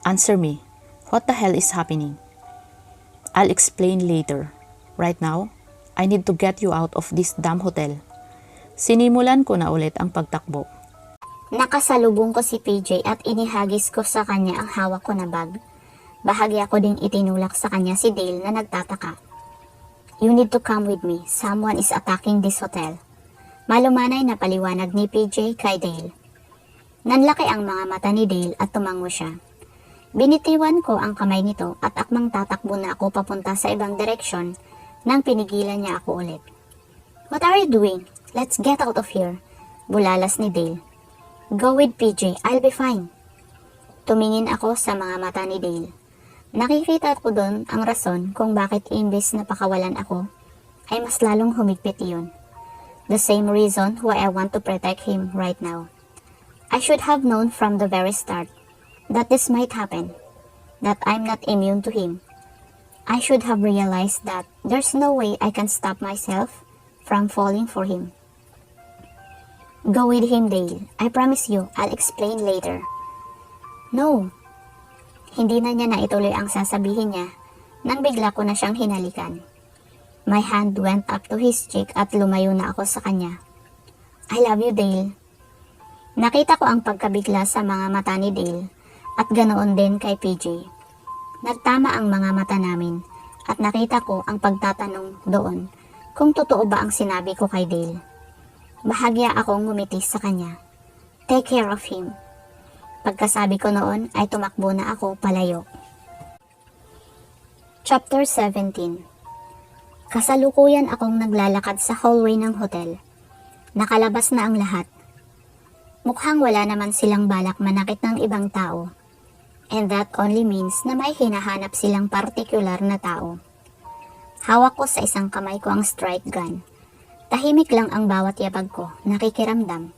Answer me. What the hell is happening? I'll explain later. Right now, I need to get you out of this damn hotel. Sinimulan ko na ulit ang pagtakbo. Nakasalubong ko si PJ at inihagis ko sa kanya ang hawak ko na bag. Bahagya ko ding itinulak sa kanya si Dale na nagtataka. You need to come with me. Someone is attacking this hotel. Malumanay na paliwanag ni PJ kay Dale. Nanlaki ang mga mata ni Dale at tumango siya. Binitiwan ko ang kamay nito at akmang tatakbo na ako papunta sa ibang direksyon nang pinigilan niya ako ulit. What are you doing? Let's get out of here. Bulalas ni Dale. Go with PJ, I'll be fine. Tumingin ako sa mga mata ni Dale. Nakikita ko doon ang rason kung bakit imbes na pakawalan ako, ay mas lalong humigpit iyon. The same reason why I want to protect him right now. I should have known from the very start that this might happen, that I'm not immune to him. I should have realized that there's no way I can stop myself from falling for him. Go with him, Dale. I promise you, I'll explain later. No. Hindi na niya naituloy ang sasabihin niya nang bigla ko na siyang hinalikan. My hand went up to his cheek at lumayo na ako sa kanya. I love you, Dale. Nakita ko ang pagkabigla sa mga mata ni Dale at ganoon din kay PJ. Nagtama ang mga mata namin at nakita ko ang pagtatanong doon kung totoo ba ang sinabi ko kay Dale. Bahagya akong ngumiti sa kanya. Take care of him. Pagkasabi ko noon ay tumakbo na ako palayo. Chapter 17. Kasalukuyan akong naglalakad sa hallway ng hotel. Nakalabas na ang lahat. Mukhang wala naman silang balak manakit ng ibang tao. And that only means na may hinahanap silang partikular na tao. Hawak ko sa isang kamay ko ang strike gun. Tahimik lang ang bawat yabag ko, nakikiramdam.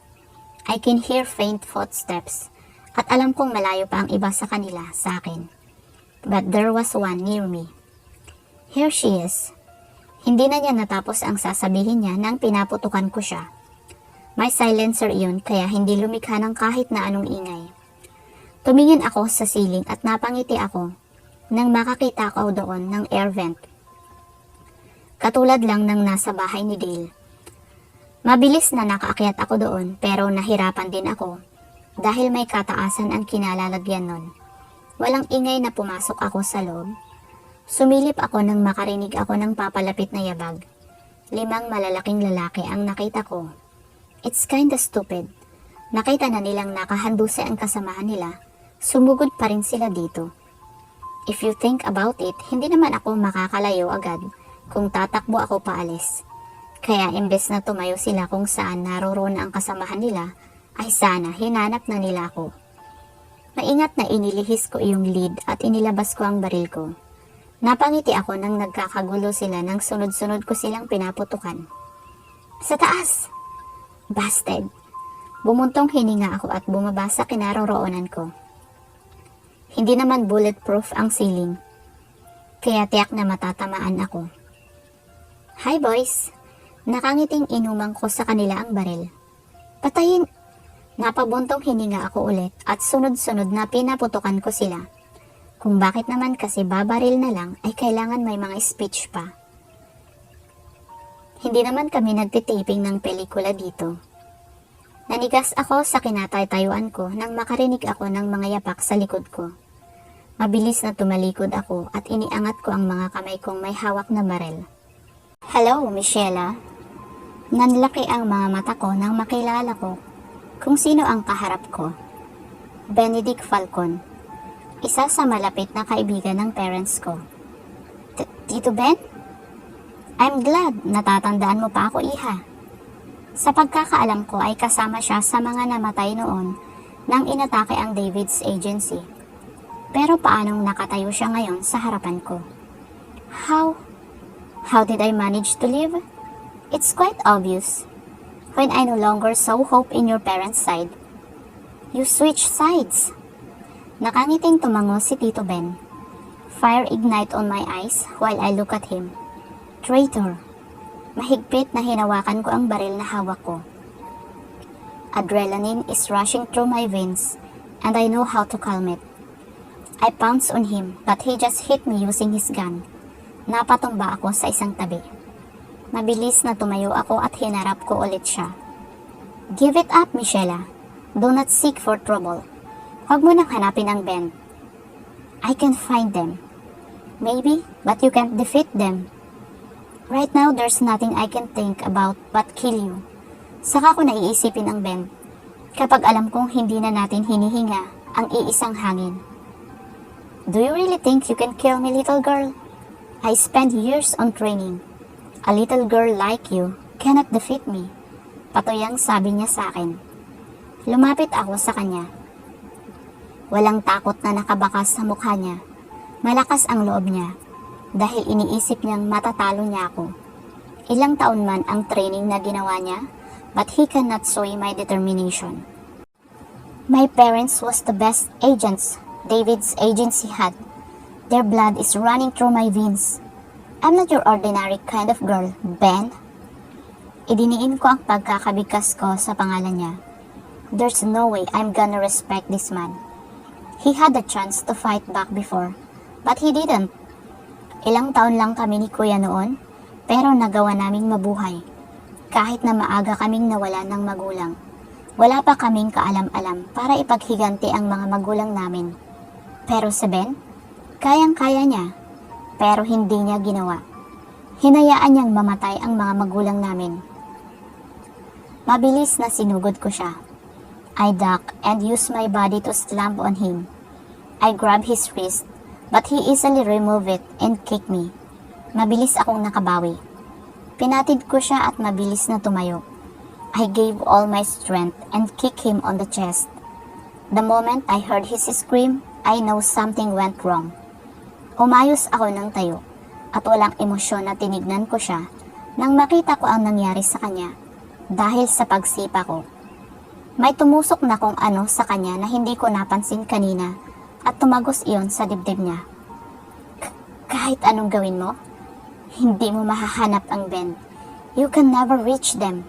I can hear faint footsteps at alam kong malayo pa ang iba sa kanila sa akin. But there was one near me. Here she is. Hindi na niya natapos ang sasabihin niya nang pinaputukan ko siya. May silencer iyon kaya hindi lumikha ng kahit na anong ingay. Tumingin ako sa ceiling at napangiti ako nang makakita ko doon ng air vent. Katulad lang ng nasa bahay ni Dale. Mabilis na nakaakyat ako doon pero nahirapan din ako dahil may kataasan ang kinalalagyan nun. Walang ingay na pumasok ako sa loob. Sumilip ako nang makarinig ako ng papalapit na yabag. 5 malalaking lalaki ang nakita ko. It's kinda stupid. Nakita na nilang nakahanduse ang kasamahan nila. Sumugod pa rin sila dito. If you think about it, hindi naman ako makakalayo agad kung tatakbo ako paalis. Kaya imbes na tumayo sila kung saan naroroon ang kasamahan nila, ay sana hinanap na nila ako. Maingat na inilihis ko iyong lead at inilabas ko ang baril ko. Napangiti ako nang nagkakagulo sila nang sunod-sunod ko silang pinaputukan. Sa taas! Bastard! Bumuntong hininga ako at bumaba sa kinaroroonan ko. Hindi naman bulletproof ang ceiling, kaya tiyak na matatamaan ako. Hi boys! Nakangiting inumang ko sa kanila ang baril. Patayin! Napabuntong hininga ako ulit at sunod-sunod na pinaputukan ko sila. Kung bakit naman kasi babaril na lang ay kailangan may mga speech pa. Hindi naman kami nagtitaping ng pelikula dito. Nanigas ako sa kinataytayuan ko nang makarinig ako ng mga yapak sa likod ko. Mabilis na tumalikod ako at iniangat ko ang mga kamay kong may hawak na baril. Hello, Michela. Nanlaki ang mga mata ko nang makilala ko kung sino ang kaharap ko. Benedict Falcon, isa sa malapit na kaibigan ng parents ko. Tito Ben? I'm glad natatandaan mo pa ako, iha. Sa pagkakaalam ko ay kasama siya sa mga namatay noon nang inatake ang David's agency. Pero paanong nakatayo siya ngayon sa harapan ko? How did I manage to live? It's quite obvious. When I no longer saw hope in your parents' side, you switched sides. Nakangiting tumango si Tito Ben. Fire ignite on my eyes while I look at him. Traitor. Mahigpit na hinawakan ko ang baril na hawak ko. Adrenaline is rushing through my veins and I know how to calm it. I pounced on him but he just hit me using his gun. Napatumba ako sa isang tabi. Mabilis na tumayo ako at hinarap ko ulit siya. Give it up, Michela. Do not seek for trouble. Huwag mo nang hanapin ang Ben. I can find them. Maybe, but you can't defeat them. Right now, there's nothing I can think about but kill you. Saka ko naiisipin ang Ben kapag alam kong hindi na natin hinihinga ang iisang hangin. Do you really think you can kill me, little girl? I spent years on training. A little girl like you cannot defeat me. Patoyang sabi niya sa akin. Lumapit ako sa kanya. Walang takot na nakabakas sa mukha niya. Malakas ang loob niya dahil iniisip niyang matatalo niya ako. Ilang taon man ang training na ginawa niya, but he cannot sway my determination. My parents was the best agents David's agency had. Their blood is running through my veins. I'm not your ordinary kind of girl, Ben. Idiniin ko ang pagkakabigkas ko sa pangalan niya. There's no way I'm gonna respect this man. He had the chance to fight back before, but he didn't. Ilang taon lang kami ni Kuya noon, pero nagawa naming mabuhay. Kahit na maaga kaming nawala ng magulang, wala pa kaming kaalam-alam para ipaghiganti ang mga magulang namin. Pero si Ben, kayang-kaya niya, pero hindi niya ginawa. Hinayaan niyang mamatay ang mga magulang namin. Mabilis na sinugod ko siya. I duck and use my body to slamp on him. I grab his wrist, but he easily removed it and kicked me. Mabilis akong nakabawi. Pinatid ko siya at mabilis na tumayo. I gave all my strength and kicked him on the chest. The moment I heard his scream, I know something went wrong. Umayos ako ng tayo at walang emosyon na tinignan ko siya nang makita ko ang nangyari sa kanya dahil sa pagsipa ko. May tumusok na kung ano sa kanya na hindi ko napansin kanina at tumagos iyon sa dibdib niya. Kahit anong gawin mo, hindi mo mahahanap ang Ben. You can never reach them.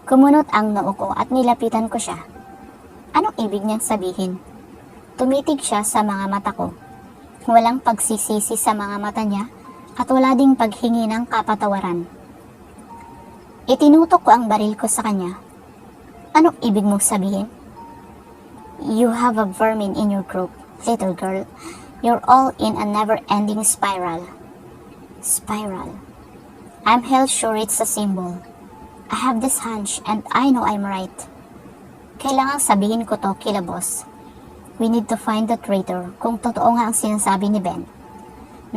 Kumunot ang noo ko at nilapitan ko siya. Anong ibig niyang sabihin? Tumitig siya sa mga mata ko. Walang pagsisisi sa mga mata niya at wala ding paghingi ng kapatawaran. Itinutok ko ang baril ko sa kanya. Anong ibig mong sabihin? You have a vermin in your group, little girl. You're all in a never-ending spiral. Spiral. I'm hell sure it's a symbol. I have this hunch and I know I'm right. Kailangang sabihin ko to kila boss. We need to find the traitor kung totoo nga ang sinasabi ni Ben.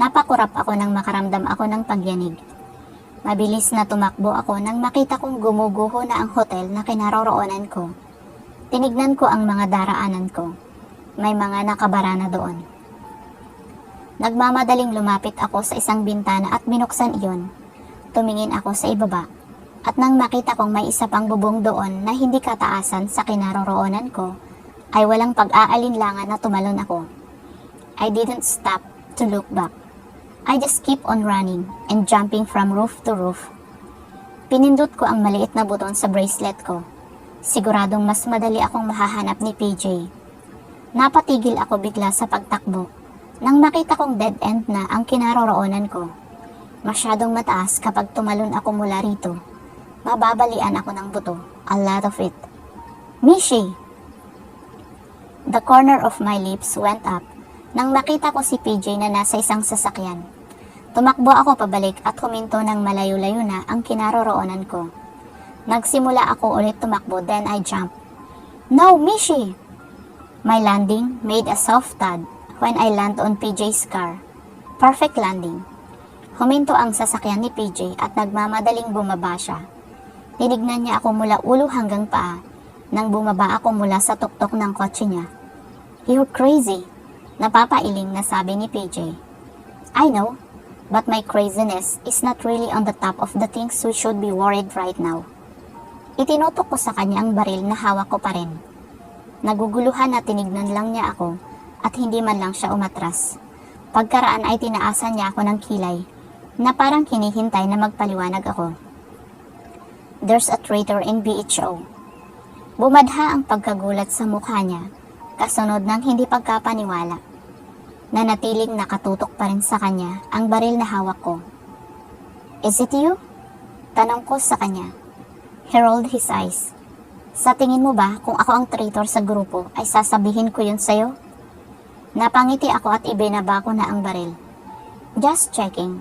Napakurap ako nang makaramdam ako ng pagyanig. Mabilis na tumakbo ako nang makita kong gumuguho na ang hotel na kinaroroonan ko. Tinignan ko ang mga daraanan ko. May mga nakabara na doon. Nagmamadaling lumapit ako sa isang bintana at binuksan iyon. Tumingin ako sa ibaba. At nang makita kong may isa pang bubong doon na hindi kataasan sa kinaroroonan ko, ay walang pag-aalinlangan na tumalon ako. I didn't stop to look back. I just keep on running and jumping from roof to roof. Pinindot ko ang maliit na buton sa bracelet ko. Siguradong mas madali akong mahahanap ni PJ. Napatigil ako bigla sa pagtakbo nang makita kong dead end na ang kinaroroonan ko. Masyadong mataas kapag tumalon ako mula rito. Mababalian ako ng buto, a lot of it. Mishi! The corner of my lips went up nang makita ko si PJ na nasa isang sasakyan. Tumakbo ako pabalik at huminto ng malayo-layo na ang kinaroroonan ko. Nagsimula ako ulit tumakbo, then I jumped. No, Mishi! My landing made a soft thud when I land on PJ's car. Perfect landing. Huminto ang sasakyan ni PJ at nagmamadaling bumaba siya. Tinignan niya ako mula ulo hanggang paa nang bumaba ako mula sa tuktok ng kotse niya. You're crazy, napapailing na sabi ni PJ. I know, but my craziness is not really on the top of the things we should be worried right now. Itinutok ko sa kanya ang baril na hawak ko pa rin. Naguguluhan na tinignan lang niya ako at hindi man lang siya umatras. Pagkaraan ay tinaasan niya ako ng kilay na parang hinihintay na magpaliwanag ako. There's a traitor in BHO. Bumadha ang pagkagulat sa mukha niya, kasunod ng hindi pagkapaniwala. Nanatiling nakatutok pa rin sa kanya ang baril na hawak ko. Is it you? Tanong ko sa kanya. He rolled his eyes. Sa tingin mo ba kung ako ang traitor sa grupo ay sasabihin ko yun sa'yo? Napangiti ako at ibinaba ko na ang baril. Just checking.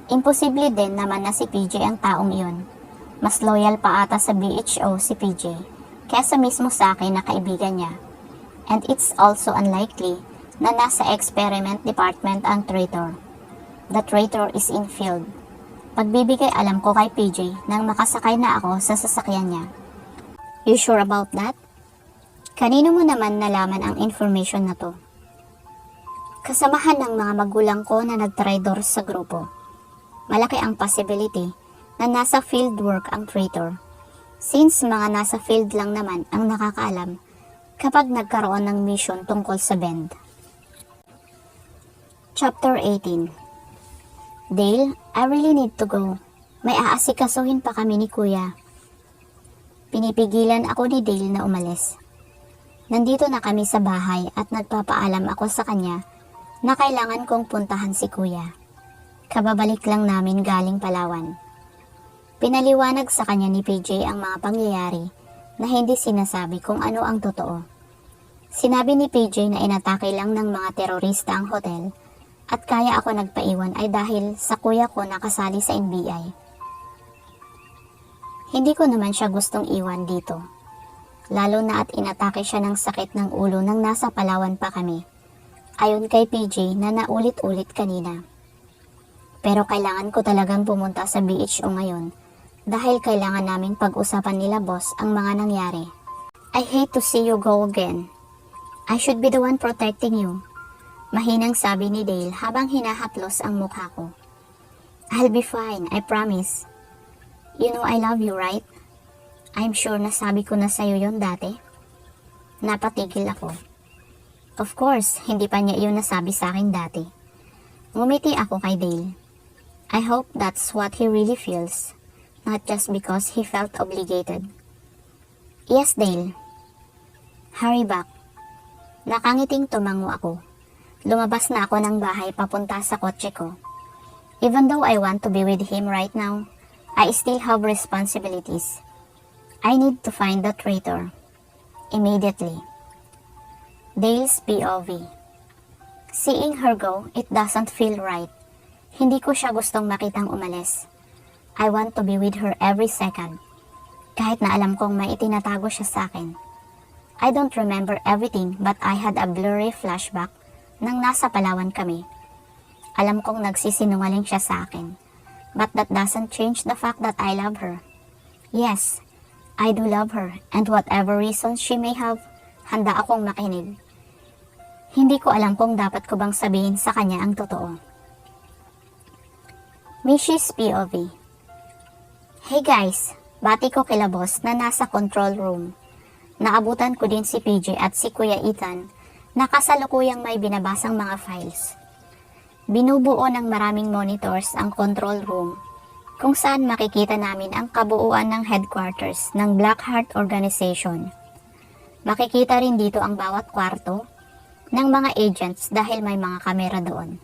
Imposible din naman na si PJ ang taong iyon. Mas loyal pa ata sa BHO si PJ kesa mismo sa akin na kaibigan niya. And it's also unlikely na nasa experiment department ang traitor. The traitor is in field. Pagbibigay alam ko kay PJ nang makasakay na ako sa sasakyan niya. You sure about that? Kanino mo naman nalaman ang information na to? Kasamahan ng mga magulang ko na nagtraidor sa grupo. Malaki ang possibility na nasa field work ang traitor. Since mga nasa field lang naman ang nakakaalam, kapag nagkaroon ng mission tungkol sa Bend. Chapter 18. Dale, I really need to go. May aasikasuhin pa kami ni Kuya. Pinipigilan ako ni Dale na umalis. Nandito na kami sa bahay at nagpapaalam ako sa kanya na kailangan kong puntahan si Kuya. Kababalik lang namin galing Palawan. Pinaliwanag sa kanya ni PJ ang mga pangyayari na hindi sinasabi kung ano ang totoo. Sinabi ni PJ na inatake lang ng mga terorista ang hotel at kaya ako nagpaiwan ay dahil sa kuya ko na kasali sa NBI. Hindi ko naman siya gustong iwan dito. Lalo na at inatake siya ng sakit ng ulo nang nasa Palawan pa kami. Ayon kay PJ na naulit-ulit kanina. Pero kailangan ko talagang pumunta sa BHO ngayon dahil kailangan naming pag-usapan nila boss ang mga nangyari. I hate to see you go again. I should be the one protecting you. Mahinang sabi ni Dale habang hinahaplos ang mukha ko. I'll be fine, I promise. You know I love you, right? I'm sure nasabi ko na sa'yo yon dati. Napatigil ako. Of course, hindi pa niya iyon nasabi sa akin dati. Ngumiti ako kay Dale. I hope that's what he really feels, not just because he felt obligated. Yes, Dale. Hurry back. Nakangiting tumango ako. Lumabas na ako ng bahay papunta sa kotse ko. Even though I want to be with him right now, I still have responsibilities. I need to find the traitor. Immediately. Dale's POV. Seeing her go, it doesn't feel right. Hindi ko siya gustong makitang umalis. I want to be with her every second. Kahit na alam kong may itinatago siya sa akin. I don't remember everything but I had a blurry flashback nang nasa Palawan kami. Alam kong nagsisinungaling siya sa akin. But that doesn't change the fact that I love her. Yes, I do love her and whatever reasons she may have, handa akong makinig. Hindi ko alam kung dapat ko bang sabihin sa kanya ang totoo. Mrs. POV. Hey guys, bati ko kila boss na nasa control room. Naabutan ko din si PJ at si Kuya Ethan na kasalukuyang may binabasang mga files. Binubuo ng maraming monitors ang control room kung saan makikita namin ang kabuuan ng headquarters ng Blackheart Organization. Makikita rin dito ang bawat kwarto ng mga agents dahil may mga kamera doon.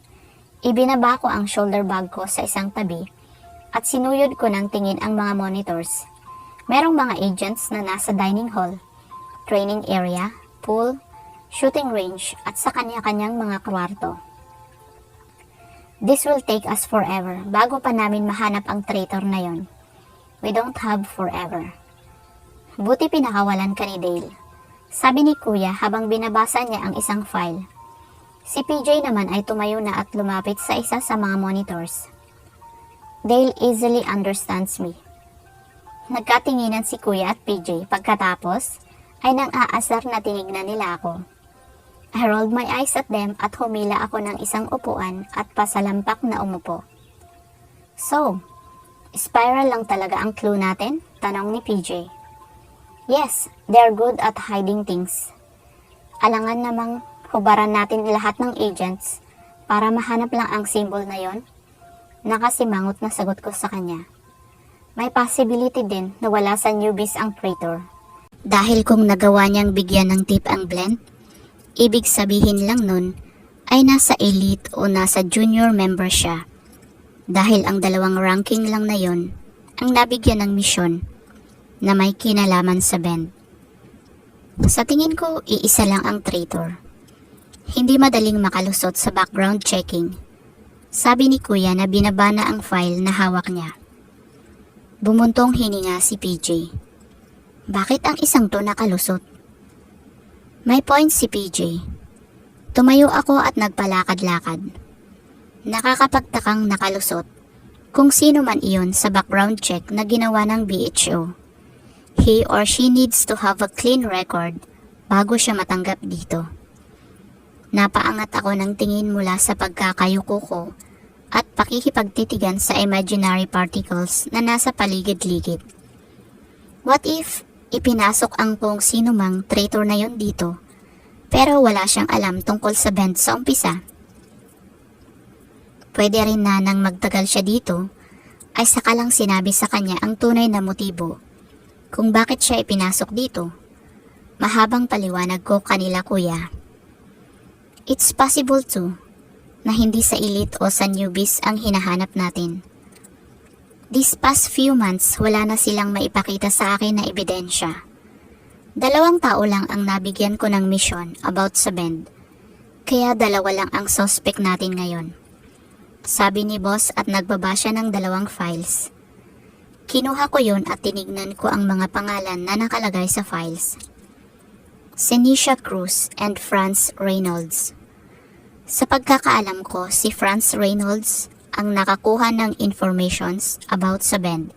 Ibinaba ko ang shoulder bag ko sa isang tabi at sinuyod ko ng tingin ang mga monitors. Merong mga agents na nasa dining hall, training area, pool, shooting range at sa kanya-kanyang mga kwarto. This will take us forever bago pa namin mahanap ang traitor na yon. We don't have forever. Buti pinakawalan ka ni Dale. Sabi ni Kuya habang binabasa niya ang isang file. Si PJ naman ay tumayo na at lumapit sa isa sa mga monitors. Dale easily understands me. Nagkatinginan si Kuya at PJ pagkatapos ay nang aasar na tinignan nila ako. I rolled my eyes at them at humila ako ng isang upuan at pasalampak na umupo. So, spiral lang talaga ang clue natin? Tanong ni PJ. Yes, they're good at hiding things. Alangan namang hubaran natin lahat ng agents para mahanap lang ang symbol na yon? Nakasimangot na sagot ko sa kanya. May possibility din na wala sa newbies ang traitor. Dahil kung nagawa niyang bigyan ng tip ang Blend, ibig sabihin lang nun ay nasa elite o nasa junior member siya. Dahil ang dalawang ranking lang na yon ang nabigyan ng misyon na may kinalaman sa Bend. Sa tingin ko, iisa lang ang traitor. Hindi madaling makalusot sa background checking. Sabi ni Kuya na binaba na ang file na hawak niya. Bumuntong hininga si PJ. Bakit ang isang to nakalusot? May point si PJ. Tumayo ako at nagpalakad-lakad. Nakakapagtakang nakalusot kung sino man iyon sa background check na ginawa ng BHO. He or she needs to have a clean record bago siya matanggap dito. Napaangat ako ng tingin mula sa pagkakayuko ko at pakikipagtitigan sa imaginary particles na nasa paligid-ligid. What if Ipinasok ang kung sino mang traitor na yon dito, pero wala siyang alam tungkol sa band sa umpisa. Pwede rin na nang magtagal siya dito, ay saka lang sinabi sa kanya ang tunay na motibo kung bakit siya ipinasok dito. Mahabang paliwanag ko kanila, kuya. It's possible too, na hindi sa elite o sa newbies ang hinahanap natin. These past few months, wala na silang maipakita sa akin na ebidensya. 2 tao lang ang nabigyan ko ng mission about sa band, kaya 2 lang ang suspect natin ngayon. Sabi ni boss at nagbaba siya ng 2 files. Kinuha ko yon at tinignan ko ang mga pangalan na nakalagay sa files. Senisha Cruz and Franz Reynolds. Sa pagkakaalam ko, si Franz Reynolds ang nakakuha ng informations about sa band.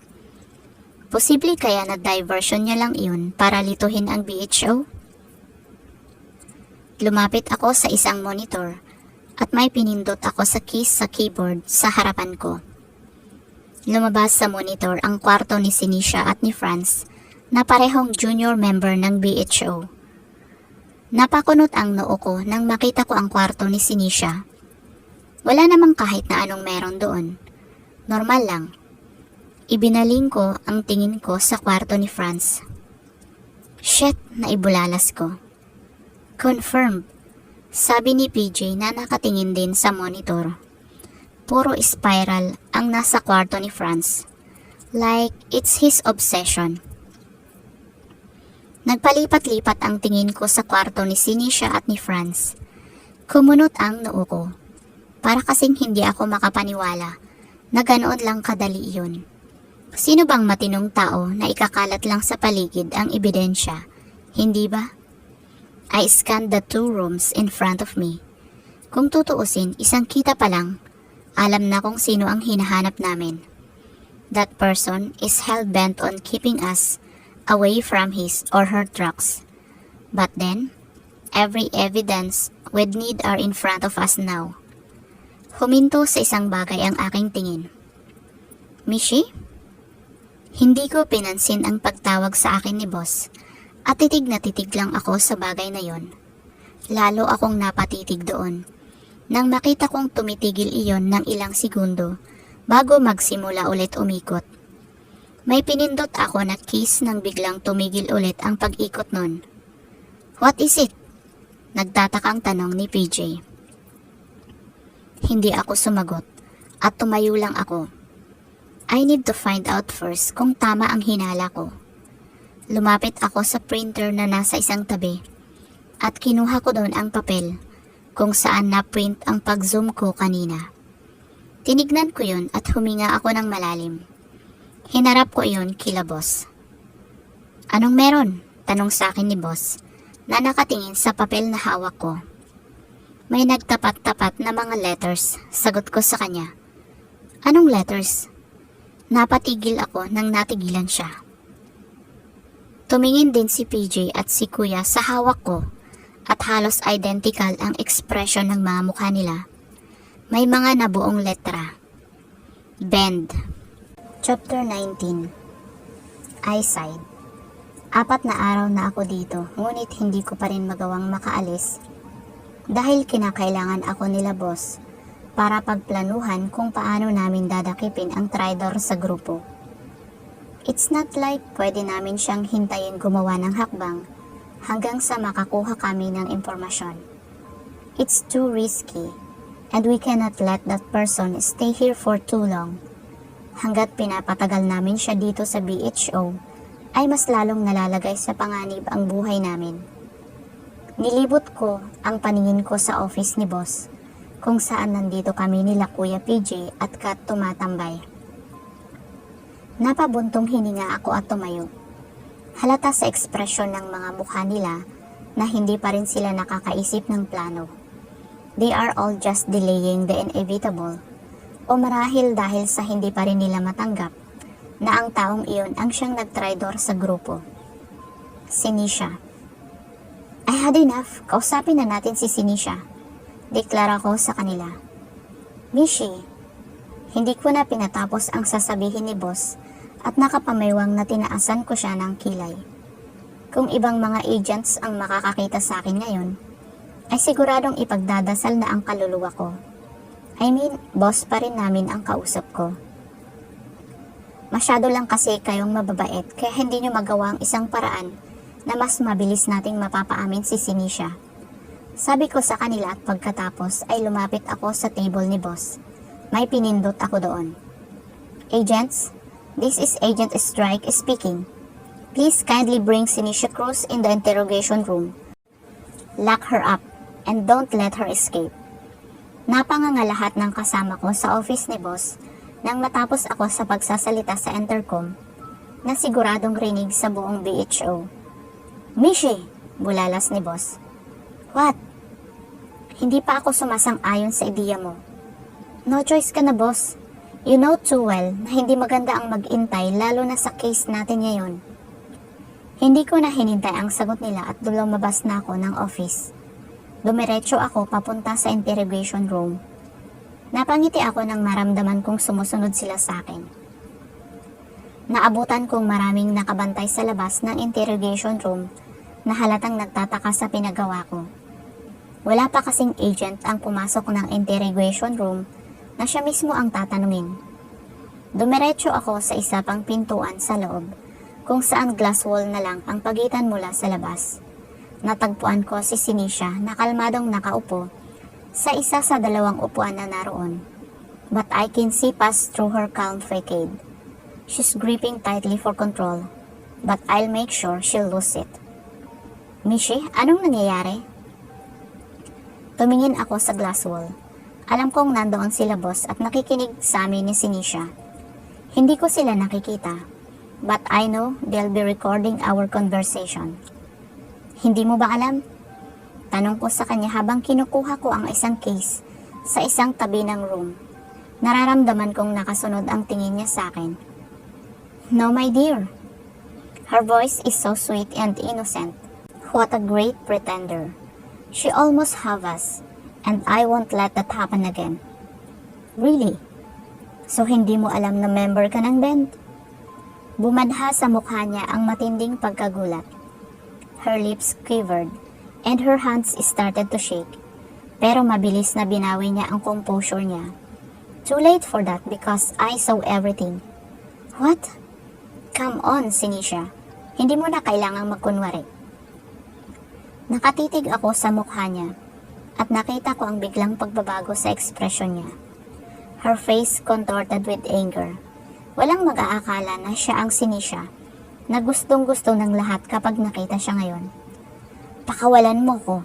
Posible kaya na diversion niya lang iyon para lituhin ang BHO? Lumapit ako sa isang monitor at may pinindot ako sa keys sa keyboard sa harapan ko. Lumabas sa monitor ang kwarto ni Senisha at ni Franz na parehong junior member ng BHO. Napakunot ang noo ko nang makita ko ang kwarto ni Senisha. Wala namang kahit na anong meron doon. Normal lang. Ibinaling ko ang tingin ko sa kwarto ni Franz. Shit, naibulalas ko. Confirmed. Sabi ni PJ na nakatingin din sa monitor. Puro spiral ang nasa kwarto ni Franz. Like it's his obsession. Nagpalipat-lipat ang tingin ko sa kwarto ni Senisha at ni Franz. Kumunot ang noo ko. Para kasing hindi ako makapaniwala na ganoon lang kadali iyon. Sino bang matinong tao na ikakalat lang sa paligid ang ebidensya? Hindi ba? I scanned the 2 rooms in front of me. Kung tutuusin, isang kita pa lang, alam na kung sino ang hinahanap namin. That person is hell-bent on keeping us away from his or her trucks. But then, every evidence would need are in front of us now. Huminto sa isang bagay ang aking tingin. Mishi? Hindi ko pinansin ang pagtawag sa akin ni boss at titig na titig lang ako sa bagay na yon. Lalo akong napatitig doon nang makita kong tumitigil iyon ng ilang segundo bago magsimula ulit umikot. May pinindot ako na keys nang biglang tumigil ulit ang pag-ikot nun. What is it? Nagtatakang tanong ni PJ. Hindi ako sumagot at tumayo lang ako. I need to find out first kung tama ang hinala ko. Lumapit ako sa printer na nasa isang tabi at kinuha ko doon ang papel kung saan na-print ang pag-zoom ko kanina. Tinignan ko yun at huminga ako ng malalim. Hinarap ko yun kila boss. Anong meron? Tanong sa akin ni boss na nakatingin sa papel na hawak ko. May nagtapat-tapat na mga letters, sagot ko sa kanya. Anong letters? Napatigil ako nang natigilan siya. Tumingin din si PJ at si Kuya sa hawak ko at halos identical ang ekspresyon ng mga mukha nila. May mga nabuong letra. Bend. Chapter 19. Eyesight. 4 na araw na ako dito, ngunit hindi ko pa rin magawang makaalis dahil kinakailangan ako nila boss para pagplanuhan kung paano namin dadakipin ang traitor sa grupo. It's not like pwede namin siyang hintayin gumawa ng hakbang hanggang sa makakuha kami ng impormasyon. It's too risky and we cannot let that person stay here for too long. Hanggat pinapatagal namin siya dito sa BHO, ay mas lalong nalalagay sa panganib ang buhay namin. Nilibot ko ang paningin ko sa office ni boss, kung saan nandito kami nila Kuya PJ at Kat tumatambay. Napabuntong hininga ako at tumayo. Halata sa ekspresyon ng mga mukha nila na hindi pa rin sila nakakaisip ng plano. They are all just delaying the inevitable, o marahil dahil sa hindi pa rin nila matanggap na ang taong iyon ang siyang nagtraidor sa grupo. Senisha. I had enough. Kausapin na natin si Senisha. Deklara ko sa kanila. Mishi, hindi ko na pinatapos ang sasabihin ni boss at nakapamaywang na tinaasan ko siya ng kilay. Kung ibang mga agents ang makakakita sa akin ngayon, ay siguradong ipagdadasal na ang kaluluwa ko. I mean, boss pa rin namin ang kausap ko. Masyado lang kasi kayong mababait kaya hindi nyo magawa ang isang paraan na mas mabilis nating mapapaamin si Sinisha. Sabi ko sa kanila at pagkatapos ay lumapit ako sa table ni boss. May pinindot ako doon. Agents, this is Agent Strike speaking. Please kindly bring Sinisha Cruz in the interrogation room. Lock her up and don't let her escape. Napanganga lahat ng kasama ko sa office ni boss nang matapos ako sa pagsasalita sa intercom na siguradong rinig sa buong BHO. Mishi! Bulalas ni boss. What? Hindi pa ako sumasang-ayon sa ideya mo. No choice ka na, boss. You know too well na hindi maganda ang mag-intay lalo na sa case natin ngayon. Hindi ko na hinintay ang sagot nila at lumabas na ako ng office. Dumiretso ako papunta sa interrogation room. Napangiti ako nang maramdaman kong sumusunod sila sa akin. Naabutan kong maraming nakabantay sa labas ng interrogation room na halatang nagtataka sa pinagawa ko. Wala pa kasing agent ang pumasok ng interrogation room na siya mismo ang tatanungin. Dumiretso ako sa isa pang pintuan sa loob kung saan glass wall na lang ang pagitan mula sa labas. Natagpuan ko si Sinisha na kalmadong nakaupo sa isa sa dalawang upuan na naroon. But I can see past through her calm facade. She's gripping tightly for control, but I'll make sure she'll lose it. Mishi, anong nangyayari? Tumingin ako sa glass wall. Alam kong nandoon sila boss at nakikinig sa amin ni Sinisha. Hindi ko sila nakikita, but I know they'll be recording our conversation. Hindi mo ba alam? Tanong ko sa kanya habang kinukuha ko ang isang case sa isang tabi ng room. Nararamdaman kong nakasunod ang tingin niya sa akin. No, my dear. Her voice is so sweet and innocent. What a great pretender. She almost have us, and I won't let that happen again. Really? So hindi mo alam na member ka ng band? Bumadha sa mukha niya ang matinding pagkagulat. Her lips quivered, and her hands started to shake. Pero mabilis na binawi niya ang composure niya. Too late for that because I saw everything. What? Come on, Sinisha. Hindi mo na kailangang magkunwari. Nakatitig ako sa mukha niya at nakita ko ang biglang pagbabago sa ekspresyon niya. Her face contorted with anger. Walang mag-aakala na siya ang Sinisha na gustong-gusto ng lahat kapag nakita siya ngayon. Pakawalan mo ko.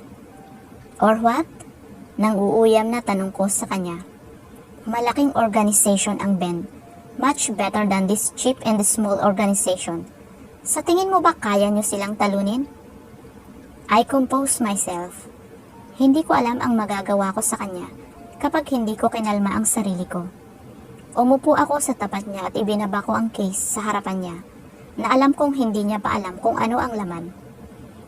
Or what? Nang uuyam na tanong ko sa kanya. Malaking organization ang band. Much better than this cheap and small organization. Sa tingin mo ba kaya nyo silang talunin? I compose myself. Hindi ko alam ang magagawa ko sa kanya kapag hindi ko kinalma ang sarili ko. Umupo ako sa tapat niya at ibinaba ko ang case sa harapan niya na alam kong hindi niya pa alam kung ano ang laman.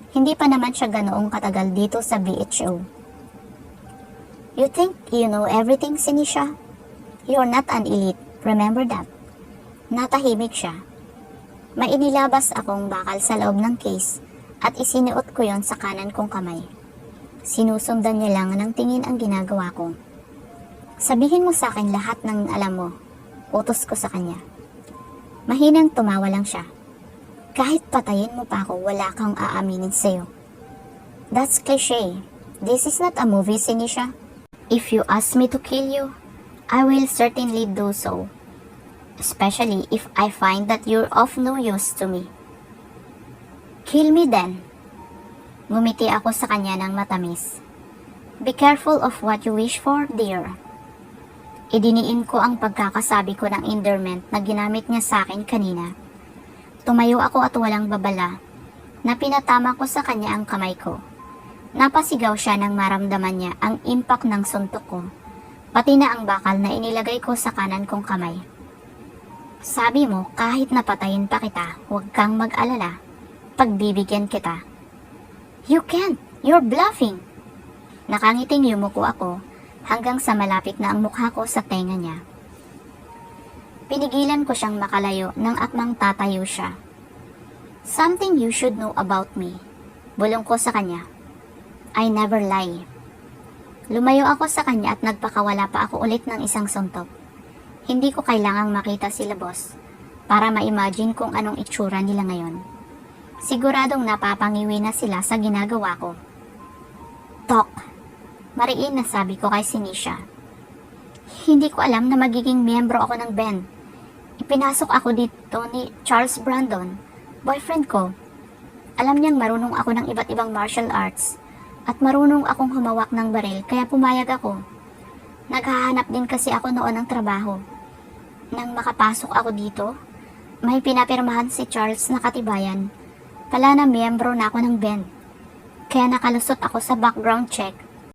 Hindi pa naman siya ganoong katagal dito sa BHO. You think you know everything, Sinisha? You're not an elite, remember that? Natahimik siya. May inilabas akong bakal sa loob ng case at isinuot ko yon sa kanan kong kamay. Sinusundan niya lang ng tingin ang ginagawa ko. Sabihin mo sa akin lahat ng alam mo, utos ko sa kanya. Mahinang tumawa lang siya. Kahit patayin mo pa ako, wala kang aaminin sa'yo. That's cliche. This is not a movie, Sinisha. If you ask me to kill you, I will certainly do so. Especially if I find that you're of no use to me. Kill me then. Ngumiti ako sa kanya ng matamis. Be careful of what you wish for, dear. Idiniin ko ang pagkakasabi ko ng endearment na ginamit niya sa akin kanina. Tumayo ako at walang babala na pinatama ko sa kanya ang kamay ko. Napasigaw siya nang maramdaman niya ang impact ng suntok ko, pati na ang bakal na inilagay ko sa kanan kong kamay. Sabi mo, kahit napatayin pa kita, huwag kang mag-alala. Pagbibigyan kita. You can't! You're bluffing! Nakangiting yumuko ako hanggang sa malapit na ang mukha ko sa tenga niya. Pinigilan ko siyang makalayo nang akmang tatayo siya. Something you should know about me. Bulong ko sa kanya. I never lie. Lumayo ako sa kanya at nagpakawala pa ako ulit ng isang suntok. Hindi ko kailangang makita sila boss para ma-imagine kung anong itsura nila ngayon. Siguradong napapangiwi na sila sa ginagawa ko. Talk. Mariin na sabi ko kay Sinisha. Hindi ko alam na magiging miyembro ako ng band. Ipinasok ako dito ni Charles Brandon, boyfriend ko. Alam niyang marunong ako ng iba't ibang martial arts at marunong akong humawak ng baril kaya pumayag ako. Naghahanap din kasi ako noon ng trabaho. Nang makapasok ako dito, may pinapirmahan si Charles na katibayan. Pala na miyembro na ako ng band. Kaya nakalusot ako sa background check